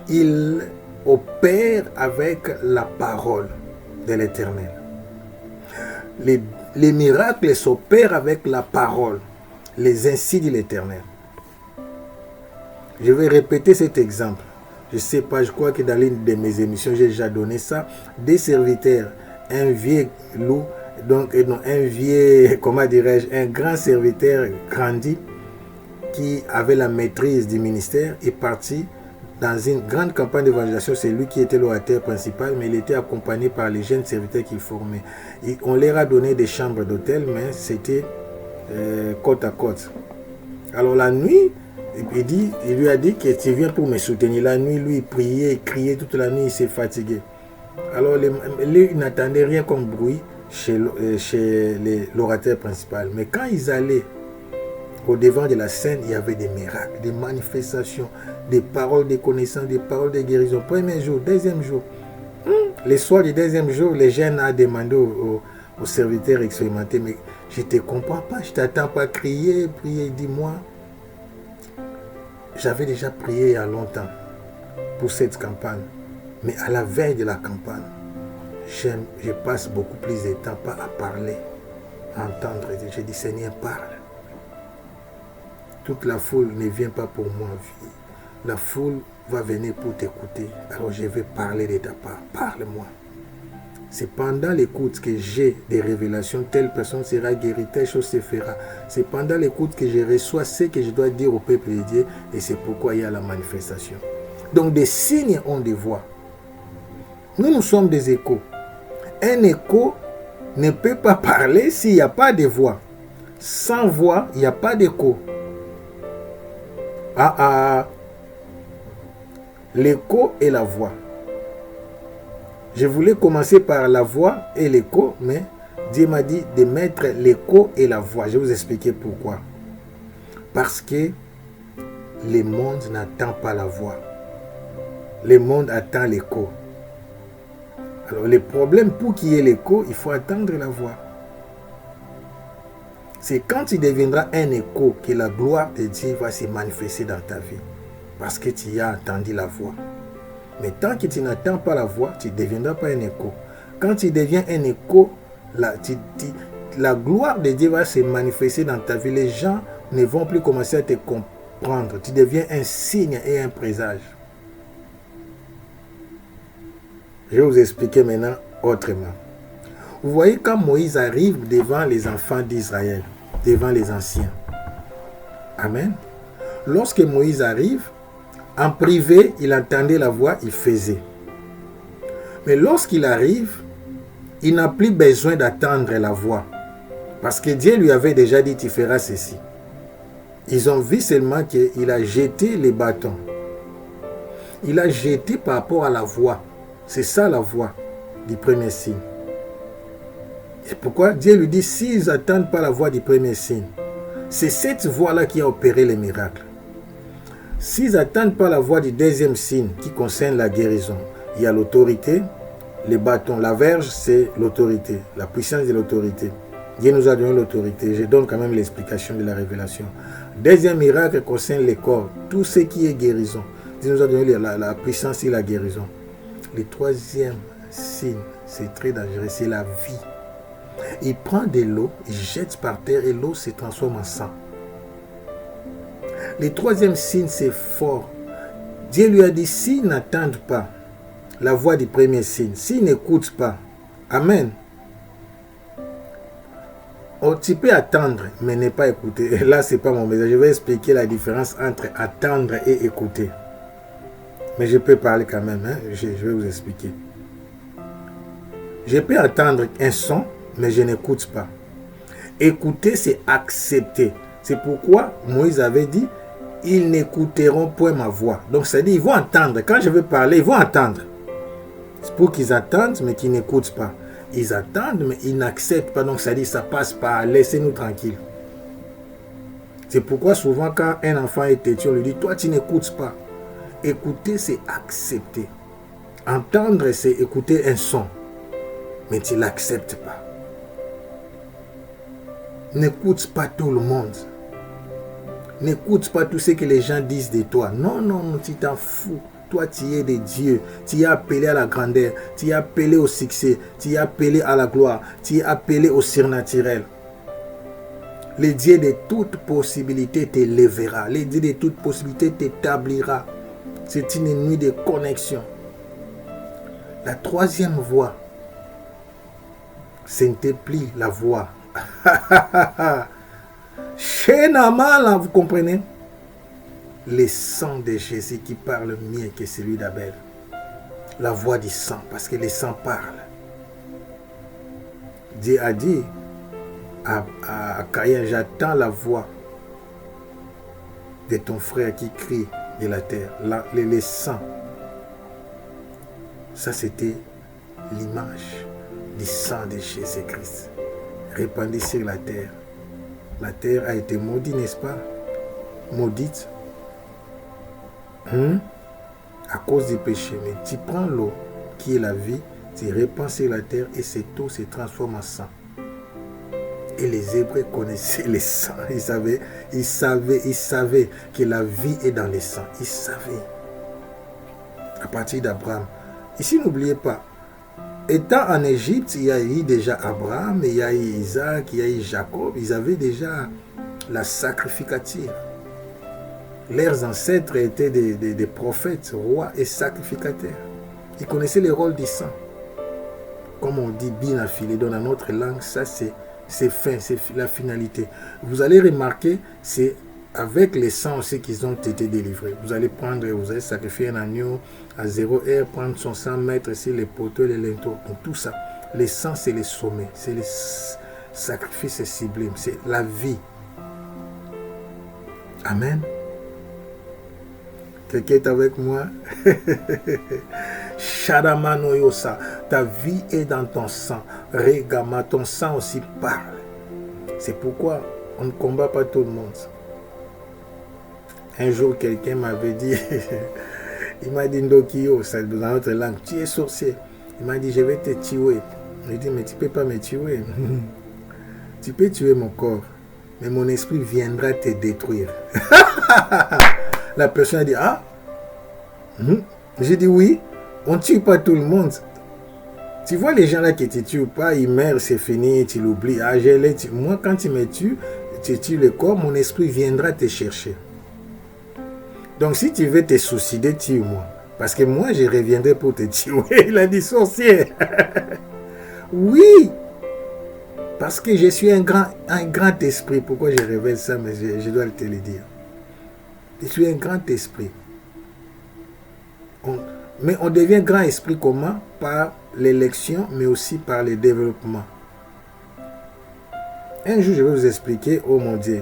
Ils opèrent avec la parole de l'Éternel. Les miracles s'opèrent avec la parole. Les ainsi dit l'Éternel. Je vais répéter cet exemple. Je ne sais pas, je crois que dans l'une de mes émissions, j'ai déjà donné ça. Des serviteurs, un vieux loup, donc un vieux, comment dirais-je, un grand serviteur grandi qui avait la maîtrise du ministère est parti dans une grande campagne d'évangélisation. C'est lui qui était l'orateur principal, mais il était accompagné par les jeunes serviteurs qu'il formait. On leur a donné des chambres d'hôtel, mais c'était côte à côte. Alors la nuit, il lui a dit que tu viens pour me soutenir. La nuit, lui, il priait, il criait toute la nuit, il s'est fatigué. Alors lui, il n'attendait rien comme bruit chez l'orateur principal. Mais quand ils allaient au devant de la scène, il y avait des miracles, des manifestations, des paroles de connaissance, des paroles de guérison. Premier jour, deuxième jour. Le soir du deuxième jour, les jeunes ont demandé aux serviteurs expérimentés, mais je ne te comprends pas, je ne t'attends pas à prier, dis-moi. J'avais déjà prié il y a longtemps pour cette campagne, mais à la veille de la campagne, je passe beaucoup plus de temps pas à parler, à entendre. Je dis, Seigneur, parle. Toute la foule ne vient pas pour moi. La foule va venir pour t'écouter. Alors je vais parler de ta part. Parle-moi. C'est pendant l'écoute que j'ai des révélations. Telle personne sera guérie, telle chose se fera. C'est pendant l'écoute que je reçois ce que je dois dire au peuple de Dieu. Et c'est pourquoi il y a la manifestation. Donc des signes ont des voix. Nous sommes des échos. Un écho ne peut pas parler s'il n'y a pas de voix. Sans voix, il n'y a pas d'écho. L'écho et la voix. Je voulais commencer par la voix et l'écho, mais Dieu m'a dit de mettre l'écho et la voix. Je vais vous expliquer pourquoi. Parce que le monde n'attend pas la voix. Le monde attend l'écho. Alors le problème, pour qu'il y ait l'écho, il faut attendre la voix. C'est quand tu deviendras un écho que la gloire de Dieu va se manifester dans ta vie. Parce que tu as entendu la voix. Mais tant que tu n'attends pas la voix, tu ne deviendras pas un écho. Quand tu deviens un écho, la gloire de Dieu va se manifester dans ta vie. Les gens ne vont plus commencer à te comprendre. Tu deviens un signe et un présage. Je vais vous expliquer maintenant autrement. Vous voyez quand Moïse arrive devant les enfants d'Israël, devant les anciens. Amen. Lorsque Moïse arrive, en privé, il entendait la voix, il faisait. Mais lorsqu'il arrive, il n'a plus besoin d'attendre la voix. Parce que Dieu lui avait déjà dit, tu feras ceci. Ils ont vu seulement qu'il a jeté les bâtons. Il a jeté par rapport à la voix. C'est ça la voix du premier signe. C'est pourquoi Dieu lui dit, s'ils n'attendent pas la voix du premier signe, c'est cette voix-là qui a opéré les miracles. S'ils n'attendent pas la voix du deuxième signe qui concerne la guérison, il y a l'autorité, les bâtons, la verge, c'est l'autorité, la puissance de l'autorité. Dieu nous a donné l'autorité. Je donne quand même l'explication de la révélation. Deuxième miracle concerne les corps. Tout ce qui est guérison. Dieu nous a donné la puissance et la guérison. Le troisième signe, c'est très dangereux, c'est la vie. Il prend de l'eau, il jette par terre et l'eau se transforme en sang. Le troisième signe, c'est fort. Dieu lui a dit, s'ils n'attendent pas la voix du premier signe, s'ils n'écoutent pas, amen. Oh, tu peux attendre, mais ne pas écouter. Et là, ce n'est pas mon message. Je vais expliquer la différence entre attendre et écouter. Mais je peux parler quand même. Hein? Je vais vous expliquer. Je peux attendre un son, mais je n'écoute pas. Écouter, c'est accepter. C'est pourquoi Moïse avait dit, ils n'écouteront point ma voix. Donc, ça dit, ils vont entendre. Quand je veux parler, ils vont entendre. C'est pour qu'ils attendent, mais qu'ils n'écoutent pas. Ils attendent, mais ils n'acceptent pas. Donc, ça dit, ça passe pas. Laissez-nous tranquilles. C'est pourquoi souvent, quand un enfant est têtu, on lui dit, toi, tu n'écoutes pas. Écouter, c'est accepter. Entendre, c'est écouter un son. Mais tu ne l'acceptes pas. N'écoute pas tout le monde. N'écoute pas tout ce que les gens disent de toi. Non, non, non, tu t'en fous. Toi, tu es de Dieu. Tu es appelé à la grandeur. Tu es appelé au succès. Tu es appelé à la gloire. Tu es appelé au surnaturel. Le Dieu de toute possibilité t'élèvera. Le Dieu de toute possibilité t'établira. C'est une nuit de connexion. La troisième voie, ce n'était plus la voix. Chez Naaman, vous comprenez? Le sang de Jésus qui parle mieux que celui d'Abel. La voix du sang, parce que le sang parle. Dieu a dit à Caïn, j'attends la voix de ton frère qui crie de la terre. Le sang. Ça, c'était l'image du sang de Jésus-Christ répandu sur la terre. La terre a été maudite, n'est-ce pas? Maudite. À cause du péché. Mais tu prends l'eau qui est la vie, tu répands sur la terre et cette eau se transforme en sang. Et les Hébreux connaissaient le sang. Ils savaient que la vie est dans le sang. Ils savaient. À partir d'Abraham. Ici, n'oubliez pas, étant en Égypte, il y a eu déjà Abraham, il y a eu Isaac, il y a eu Jacob. Ils avaient déjà la sacrificature. Leurs ancêtres étaient des prophètes, rois et sacrificateurs. Ils connaissaient le rôle du sang. Comme on dit, bien affilé dans notre langue, ça c'est fin, c'est la finalité. Vous allez remarquer, c'est avec les sang aussi qu'ils ont été délivrés. Vous allez sacrifier un agneau à 0 heure, prendre son sang, mettre sur les poteaux, les linteaux. Donc tout ça, le sang c'est le sommet, c'est le sacrifice sublime, c'est la vie. Amen. Quelqu'un est avec moi? Shadamano Yosa, ta vie est dans ton sang. Regama, ton sang aussi parle. C'est pourquoi on ne combat pas tout le monde. Un jour, quelqu'un m'avait dit, il m'a dit, Ndokio, c'est dans notre langue, tu es sorcier. Il m'a dit, je vais te tuer. Je dit, mais tu ne peux pas me tuer. Tu peux tuer mon corps, mais mon esprit viendra te détruire. La personne a dit, ah, j'ai dit oui, on ne tue pas tout le monde. Tu vois les gens là qui ne te tuent pas, ils meurent, c'est fini, tu l'oublies. Ah, moi, quand tu me tues, tu tues le corps, mon esprit viendra te chercher. Donc, si tu veux te suicider, tue-moi. Parce que moi, je reviendrai pour te tuer. Il a dit sorcier. Oui. Parce que je suis un grand esprit. Pourquoi je révèle ça, mais je dois te le dire. Je suis un grand esprit. Mais on devient grand esprit comment? Par l'élection, mais aussi par le développement. Un jour, je vais vous expliquer, oh mon Dieu,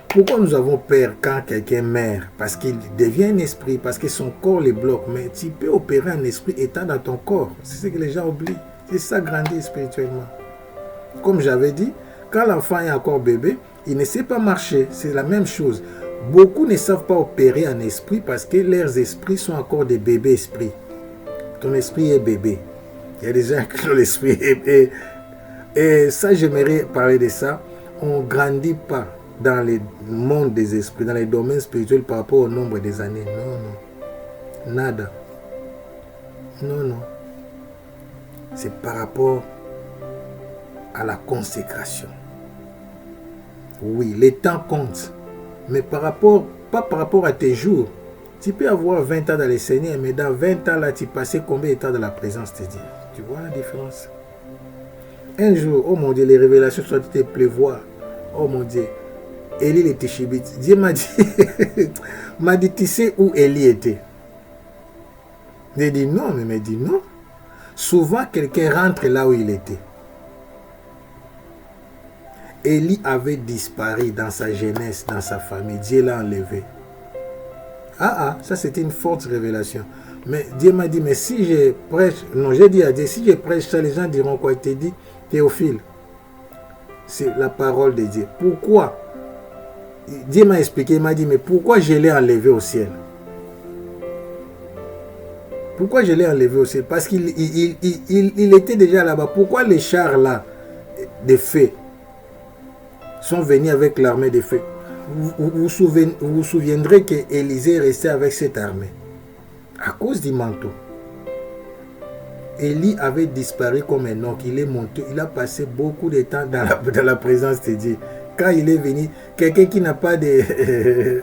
pourquoi nous avons peur quand quelqu'un meurt? Parce qu'il devient un esprit, parce que son corps le bloque. Mais tu peux opérer un esprit étant dans ton corps. C'est ce que les gens oublient. C'est ça, grandir spirituellement. Comme j'avais dit, quand l'enfant est encore bébé, il ne sait pas marcher. C'est la même chose. Beaucoup ne savent pas opérer en esprit parce que leurs esprits sont encore des bébés esprits. Ton esprit est bébé. Il y a des gens qui ont l'esprit Et ça, j'aimerais parler de ça. On ne grandit pas dans le monde des esprits, dans les domaines spirituels par rapport au nombre des années. Non, non. Nada. Non, non. C'est par rapport à la consécration. Oui, les temps comptent. Mais pas par rapport à tes jours. Tu peux avoir 20 ans dans le Seigneur, mais dans 20 ans, là, tu passais combien de temps dans la présence de Dieu? Tu vois la différence? Un jour, oh mon Dieu, les révélations sont été pleuvoir. Oh mon Dieu, Élie était chibite. Dieu m'a dit, tu sais où Élie était? J'ai dit non, mais il m'a dit non. Souvent, quelqu'un rentre là où il était. Élie avait disparu dans sa jeunesse, dans sa famille. Dieu l'a enlevé. Ça c'était une forte révélation. Mais Dieu m'a dit, mais si je prêche, non, j'ai dit à Dieu, si je prêche ça, les gens diront quoi? Il t'a dit, Théophile, c'est la parole de Dieu. Pourquoi? Dieu m'a expliqué, il m'a dit, mais pourquoi je l'ai enlevé au ciel? Pourquoi je l'ai enlevé au ciel? Parce qu'il était déjà là-bas. Pourquoi les chars là, de feu, sont venus avec l'armée de feu? Vous vous souviendrez qu'Élisée restait avec cette armée à cause du manteau. Élie avait disparu comme un orque. Il est monté, il a passé beaucoup de temps dans la présence de Dieu. Quand il est venu, quelqu'un qui n'a pas de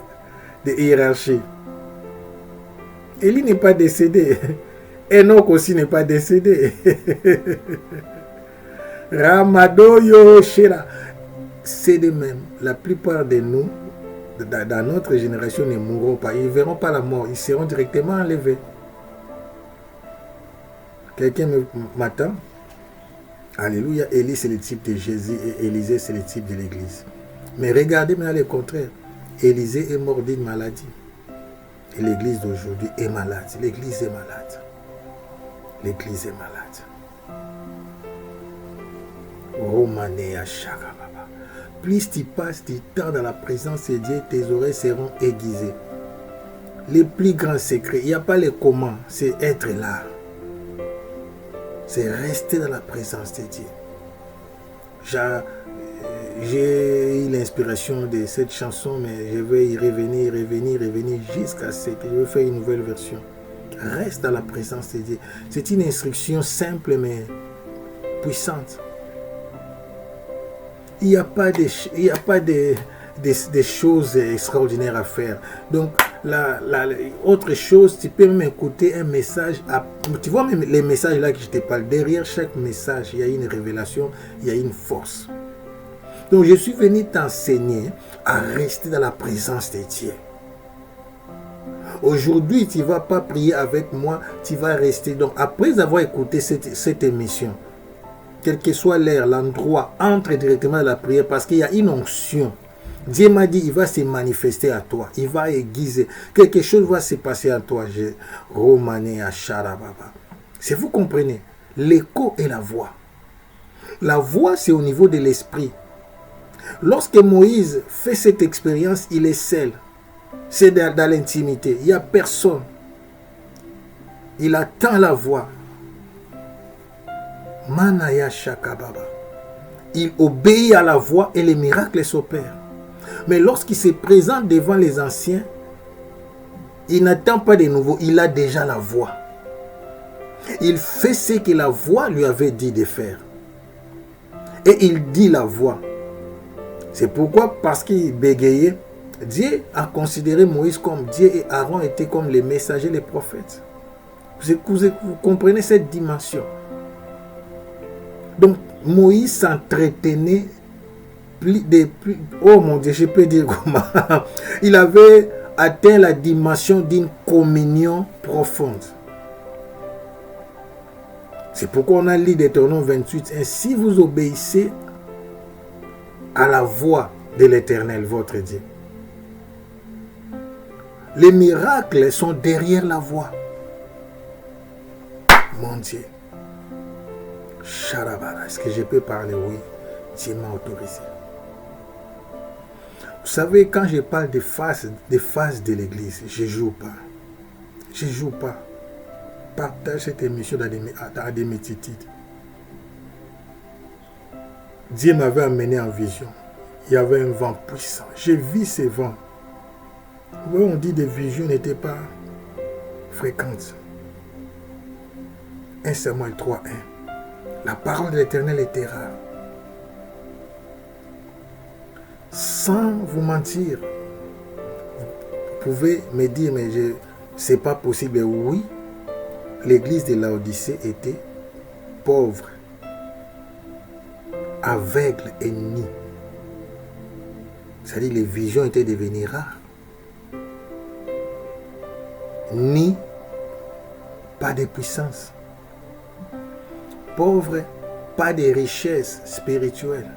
hiérarchie. Élie n'est pas décédé. Enoch aussi n'est pas décédé. Ramadoyo Shira. C'est de même. La plupart de nous, dans notre génération, ne mourront pas. Ils ne verront pas la mort. Ils seront directement enlevés. Quelqu'un m'attend. Alléluia. Élie, c'est le type de Jésus et Élisée, c'est le type de l'Église. Mais regardez maintenant le contraire. Élisée est mort d'une maladie. Et l'Église d'aujourd'hui est malade. L'Église est malade. L'Église est malade. Romanea Shakababa. Plus tu passes du temps dans la présence de Dieu, tes oreilles seront aiguisées. Les plus grands secrets, il n'y a pas les comment, c'est être là. C'est rester dans la présence de Dieu. J'ai eu l'inspiration de cette chanson, mais je vais y revenir jusqu'à ce que je vais faire une nouvelle version. Reste dans la présence de Dieu. C'est une instruction simple mais puissante. Il n'y a pas de choses extraordinaires à faire. Donc, autre chose, tu peux même écouter un message. Tu vois même les messages là que je te parle. Derrière chaque message, il y a une révélation, il y a une force. Donc, je suis venu t'enseigner à rester dans la présence de Dieu. Aujourd'hui, tu ne vas pas prier avec moi, tu vas rester. Donc, après avoir écouté cette émission, quel que soit l'heure, l'endroit, entre directement dans la prière parce qu'il y a une onction. Dieu m'a dit, il va se manifester à toi. Il va aiguiser. Quelque chose va se passer à toi. Romané à Charababa. Si vous comprenez, l'écho est la voix. La voix, c'est au niveau de l'esprit. Lorsque Moïse fait cette expérience, il est seul. C'est dans l'intimité. Il n'y a personne. Il attend la voix. Manaya Shakababa. Il obéit à la voix et les miracles s'opèrent. Mais lorsqu'il se présente devant les anciens, il n'attend pas de nouveau, il a déjà la voix. Il fait ce que la voix lui avait dit de faire. Et il dit la voix. C'est pourquoi, parce qu'il bégayait, Dieu a considéré Moïse comme Dieu et Aaron étaient comme les messagers, les prophètes. Vous comprenez cette dimension. Donc, Moïse s'entretenait oh mon Dieu, je peux dire comment. Il avait atteint la dimension d'une communion profonde. C'est pourquoi on a lu Deutéronome 28. Ainsi vous obéissez à la voix de l'Éternel, votre Dieu. Les miracles sont derrière la voix. Mon Dieu. Charabara, est-ce que je peux parler? Oui, Dieu m'a autorisé. Vous savez, quand je parle des phases de l'église, je ne joue pas. Je ne joue pas. Partage cette émission dans des multitudes. Dieu m'avait amené en vision. Il y avait un vent puissant. J'ai vu ces vents. Oui, on dit que les visions n'étaient pas fréquentes. 1 Samuel 3:1. La parole de l'Éternel était rare. Sans vous mentir, vous pouvez me dire, mais c'est pas possible. Oui, l'église de Laodicée était pauvre, aveugle et nue. C'est-à-dire que les visions étaient devenues rares. Ni pas de puissance. Pauvre, pas de richesse spirituelle.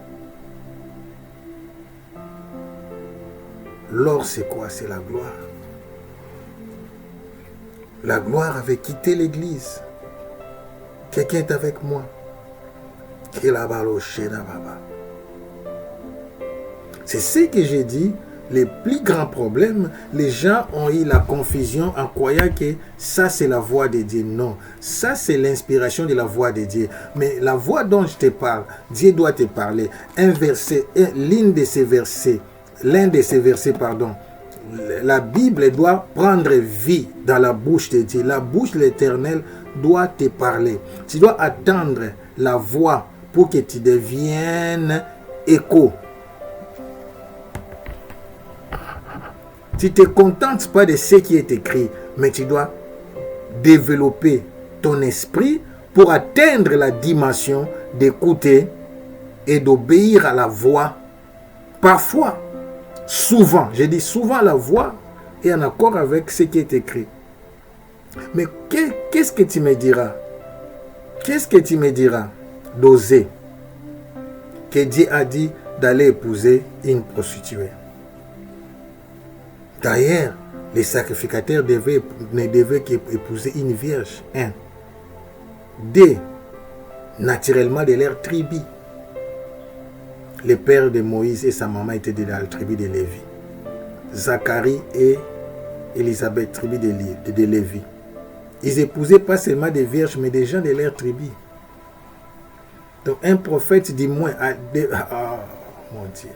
L'or, c'est quoi? C'est la gloire. La gloire avait quitté l'église. Quelqu'un est avec moi. C'est ce que j'ai dit. Les plus grands problèmes, les gens ont eu la confusion en croyant que ça c'est la voix de Dieu. Non, ça c'est l'inspiration de la voix de Dieu. Mais la voix dont je te parle, Dieu doit te parler. Un verset, l'un de ces versets, la Bible doit prendre vie dans la bouche de Dieu. La bouche de l'Éternel doit te parler. Tu dois attendre la voix pour que tu deviennes écho. Tu ne te contentes pas de ce qui est écrit, mais tu dois développer ton esprit pour atteindre la dimension d'écouter et d'obéir à la voix. Parfois, souvent, je dis souvent, la voix est en accord avec ce qui est écrit. Mais qu'est-ce que tu me diras? Qu'est-ce que tu me diras d'oser que Dieu a dit d'aller épouser une prostituée? D'ailleurs, les sacrificateurs ne devaient qu'épouser une vierge. 1. 2. Naturellement de leur tribu. Le père de Moïse et sa maman étaient de la tribu de Lévi. Zacharie et Élisabeth, tribu de Lévi. Ils épousaient pas seulement des vierges, mais des gens de leur tribu. Donc un prophète dit moins. Mon Dieu.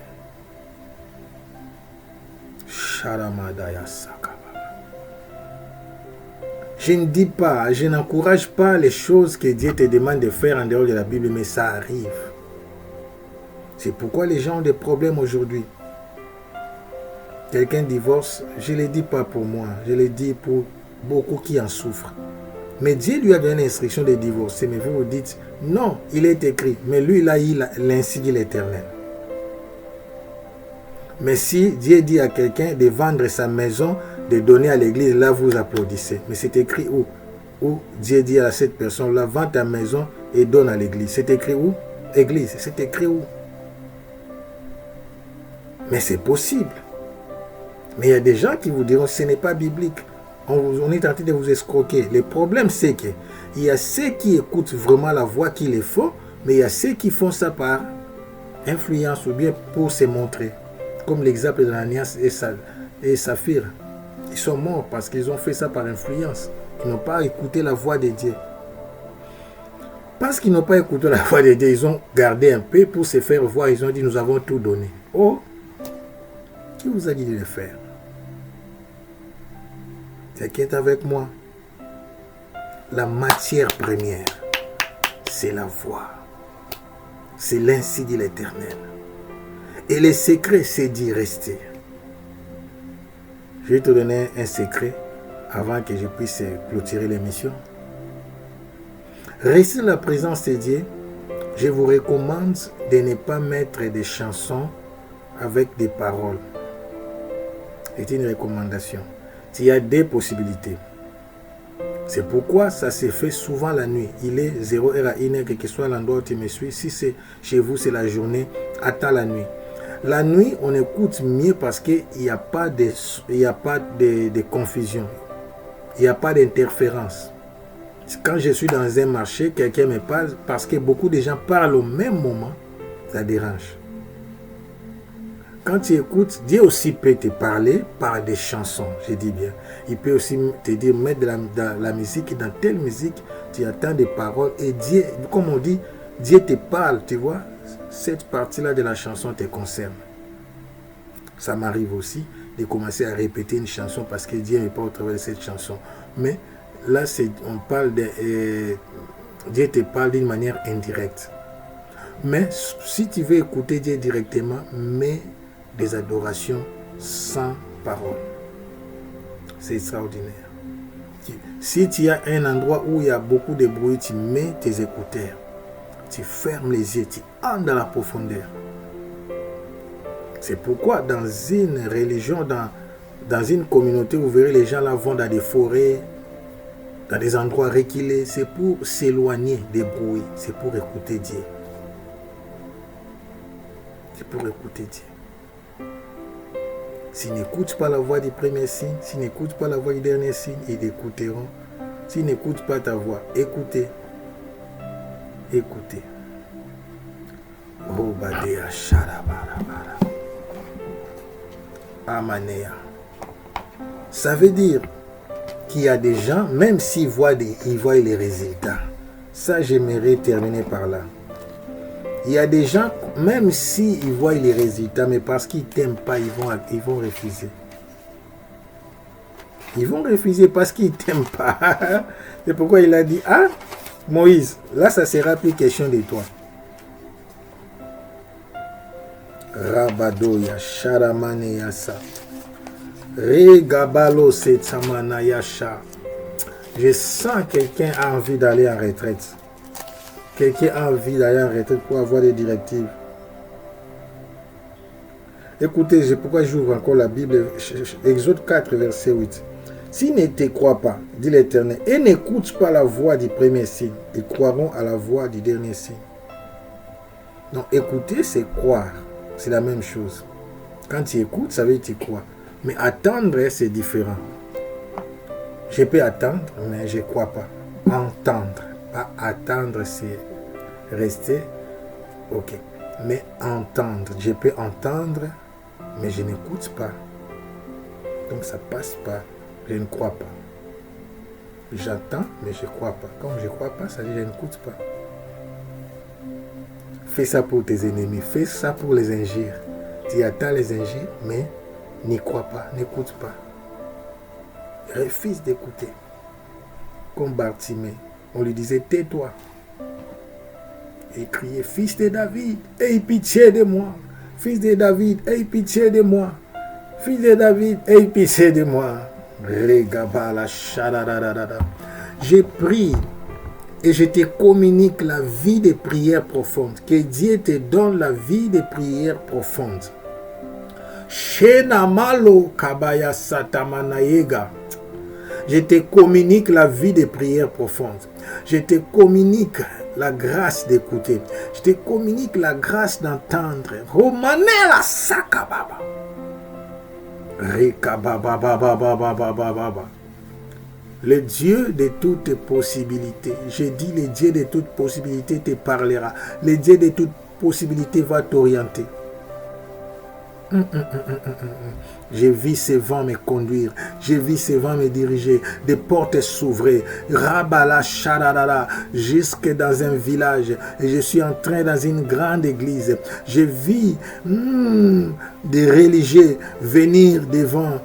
Je ne dis pas, je n'encourage pas les choses que Dieu te demande de faire en dehors de la Bible, mais ça arrive. C'est pourquoi les gens ont des problèmes aujourd'hui. Quelqu'un divorce, je ne le dis pas pour moi, je le dis pour beaucoup qui en souffrent. Mais Dieu lui a donné l'instruction de divorcer, mais vous vous dites, non, il est écrit, mais lui, il a eu l'insigne de l'Éternel. Mais si Dieu dit à quelqu'un de vendre sa maison, de donner à l'église, là vous applaudissez. Mais c'est écrit où? Où Dieu dit à cette personne-là, vends ta maison et donne à l'église. C'est écrit où? Église, c'est écrit où? Mais c'est possible. Mais il y a des gens qui vous diront, ce n'est pas biblique. On est en train de vous escroquer. Le problème, c'est qu'il y a ceux qui écoutent vraiment la voix qu'il est faux, mais il y a ceux qui font ça par influence ou bien pour se montrer. Comme l'exemple d'Ananias et Saphir. Ils sont morts parce qu'ils ont fait ça par influence. Ils n'ont pas écouté la voix de Dieu. Parce qu'ils n'ont pas écouté la voix de Dieu, ils ont gardé un peu pour se faire voir. Ils ont dit, nous avons tout donné. Oh, qui vous a dit de le faire? Quelqu'un est avec moi? La matière première, c'est la voix. C'est l'ainsi dit l'Éternel. Et le secret, c'est d'y rester. Je vais te donner un secret avant que je puisse clôturer l'émission. Restez dans la présence de Dieu. Je vous recommande de ne pas mettre des chansons avec des paroles. C'est une recommandation. Il y a des possibilités. C'est pourquoi ça se fait souvent la nuit. Il est 0h à 1h, quel que soit l'endroit où tu me suis. Si c'est chez vous, c'est la journée. Attends la nuit. La nuit, on écoute mieux parce qu'il n'y a pas de confusion. Il n'y a pas d'interférence. Quand je suis dans un marché, quelqu'un me parle, parce que beaucoup de gens parlent au même moment, ça dérange. Quand tu écoutes, Dieu aussi peut te parler par des chansons, je dis bien. Il peut aussi te dire, mettre de la musique, dans telle musique, tu attends des paroles. Et Dieu, comme on dit, Dieu te parle, tu vois. Cette partie-là de la chanson te concerne. Ça m'arrive aussi de commencer à répéter une chanson parce que Dieu n'est pas au travers de cette chanson. Mais là, on parle de... Dieu te parle d'une manière indirecte. Mais si tu veux écouter Dieu directement, mets des adorations sans parole. C'est extraordinaire. Si tu as un endroit où il y a beaucoup de bruit, tu mets tes écouteurs. Tu fermes les yeux, tu entres dans la profondeur. C'est pourquoi dans une religion, dans une communauté, vous verrez les gens là vont dans des forêts, dans des endroits reculés. C'est pour s'éloigner des bruits. C'est pour écouter Dieu. C'est pour écouter Dieu. S'ils n'écoutent pas la voix du premier signe, s'ils n'écoutent pas la voix du dernier signe, ils l'écouteront. S'ils n'écoutent pas ta voix, écoutez. Écoutez. Robadea Sharabarabara. Amanea. Ça veut dire qu'il y a des gens, même s'ils voient les résultats. Ça, j'aimerais terminer par là. Il y a des gens, même s'ils voient les résultats, mais parce qu'ils ne t'aiment pas, ils vont refuser. Ils vont refuser parce qu'ils ne t'aiment pas. C'est pourquoi il a dit, ah, Moïse, là, ça sera plus question de toi. Rabadoya, Sharamane Yasa. Regabalo Setsamana Yasha. Je sens quelqu'un a envie d'aller en retraite. Quelqu'un a envie d'aller en retraite pour avoir des directives. Écoutez, pourquoi j'ouvre encore la Bible, Exode 4, verset 8. S'ils ne te croient pas, dit l'Éternel, et n'écoutent pas la voix du premier signe, ils croiront à la voix du dernier signe. Donc écouter, c'est croire. C'est la même chose. Quand tu écoutes, ça veut dire que tu crois. Mais attendre, c'est différent. Je peux attendre, mais je ne crois pas. Entendre. Pas attendre, c'est rester. Ok. Mais entendre. Je peux entendre, mais je n'écoute pas. Donc ça ne passe pas. Je ne crois pas. J'attends, mais je ne crois pas. Comme je ne crois pas, ça veut dire que je n'écoute pas. Fais ça pour tes ennemis. Fais ça pour les injures. Tu attends les injures, mais n'y crois pas, n'écoute pas. Refuse d'écouter. Comme Bartimée, on lui disait, tais-toi. Et criait, fils de David, aie pitié de moi. Fils de David, aie pitié de moi. Fils de David, aie pitié de moi. J'ai pris et je te communique la vie de prière profonde. Que Dieu te donne la vie de prière profonde. Shenamalo kabaya satamanayega. Je te communique la vie de prière profonde. Je te communique la grâce d'écouter. Je te communique la grâce d'entendre. Romanela sakababa. Rekababababababababa. Le Dieu de toutes possibilités. Je dis le Dieu de toutes possibilités te parlera. Le Dieu de toutes possibilités va t'orienter. Je vis ce vent me conduire. Je vis ce vent me diriger. Des portes s'ouvrir. Rabala shadadada. Jusque dans un village. Et je suis entré dans une grande église. Je vis des religieux venir devant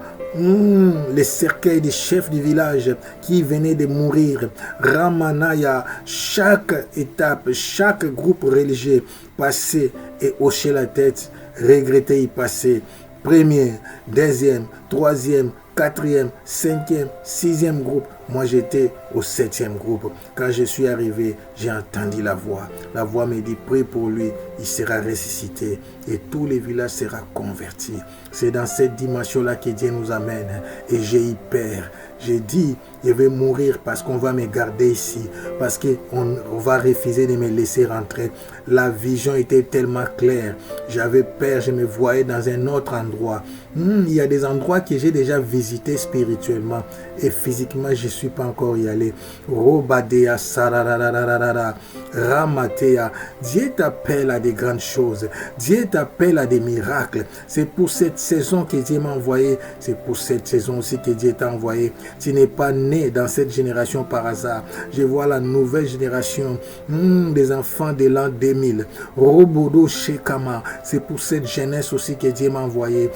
les cercueils des chefs du village qui venaient de mourir. Ramanaya, chaque étape, chaque groupe religieux passait et hochait la tête, regrettait y passer. Premier, deuxième, troisième, quatrième, cinquième, sixième groupe. Moi, j'étais au septième groupe. Quand je suis arrivé, j'ai entendu la voix. La voix me dit, prie pour lui, il sera ressuscité et tout le village sera converti. C'est dans cette dimension-là que Dieu nous amène et j'ai eu peur. J'ai dit, je vais mourir parce qu'on va me garder ici, parce qu'on va refuser de me laisser rentrer. La vision était tellement claire. J'avais peur, je me voyais dans un autre endroit. Il y a des endroits que j'ai déjà visités spirituellement et physiquement, je suis pas encore y allé. Robadea sararararara, Ramatea. Dieu t'appelle à des grandes choses. Dieu t'appelle à des miracles. C'est pour cette saison que Dieu m'a envoyé. C'est pour cette saison aussi que Dieu t'a envoyé. Tu n'es pas né dans cette génération par hasard. Je vois la nouvelle génération des enfants de l'an 2000. Robodo Shekama. C'est pour cette jeunesse aussi que Dieu m'a envoyé.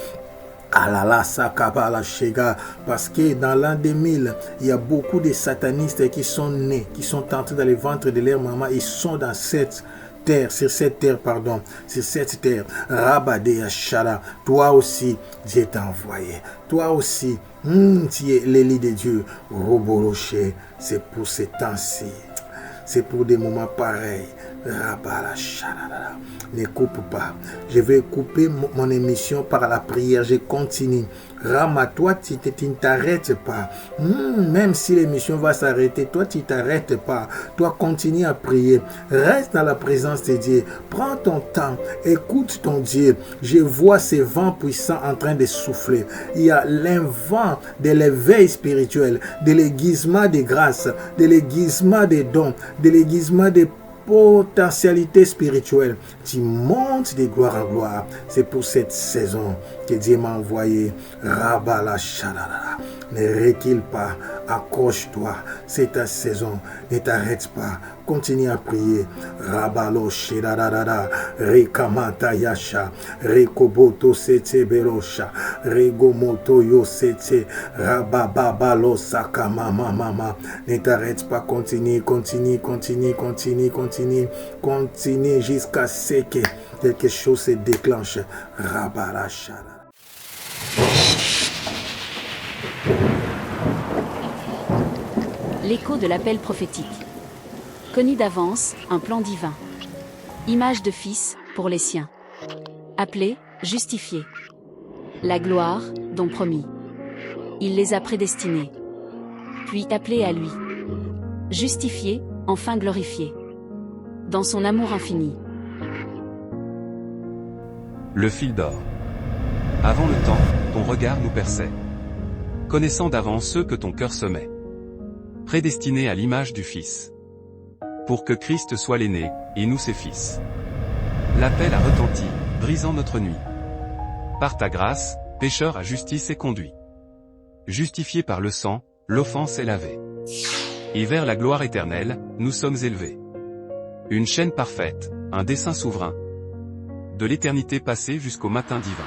Alala sakabala shega, parce que dans l'an 2000, il y a beaucoup de satanistes qui sont nés, qui sont entrés dans les ventres de leur maman, ils sont dans cette terre, sur cette terre, pardon, sur cette terre. Rabadea Shara, toi aussi, Dieu t'a envoyé. Toi aussi, tu es l'Élie de Dieu. Roboroché, c'est pour ces temps-ci. C'est pour des moments pareils. Ne coupe pas. Je vais couper mon émission par la prière. Je continue. Rama, toi, tu ne t'arrêtes pas. Même si l'émission va s'arrêter, toi, tu ne t'arrêtes pas. Toi, continue à prier. Reste dans la présence de Dieu. Prends ton temps. Écoute ton Dieu. Je vois ces vents puissants en train de souffler. Il y a l'invent de l'éveil spirituel, de l'aiguisement des grâces, de l'aiguisement des dons, de l'aiguisement des potentialité spirituelle. Tu montes de gloire en gloire. C'est pour cette saison que Dieu m'a envoyé. Rabala Shalala. Ne recule pas. Accroche-toi. C'est ta saison. Ne t'arrête pas. Continue à prier. Rabalo Shirarara. Rekamata Yasha. Rekoboto Sete Berosha. Regomoto Yosete. Rabababalo Sakama Mama. Ne t'arrête pas. Continue, continue, continue, continue, continue. Continue jusqu'à ce que quelque chose se déclenche. Rabala Shalala. L'écho de l'appel prophétique. Connu d'avance, un plan divin. Image de fils, pour les siens. Appelé, justifié. La gloire, dont promis. Il les a prédestinés. Puis appelés à lui. Justifiés, enfin glorifiés. Dans son amour infini. Le fil d'or. Avant le temps, ton regard nous perçait. Connaissant d'avance ceux que ton cœur semait. Prédestinés à l'image du Fils. Pour que Christ soit l'aîné, et nous ses fils. L'appel a retenti, brisant notre nuit. Par ta grâce, pécheur à justice est conduit. Justifié par le sang, l'offense est lavée. Et vers la gloire éternelle, nous sommes élevés. Une chaîne parfaite, un dessein souverain. De l'éternité passée jusqu'au matin divin.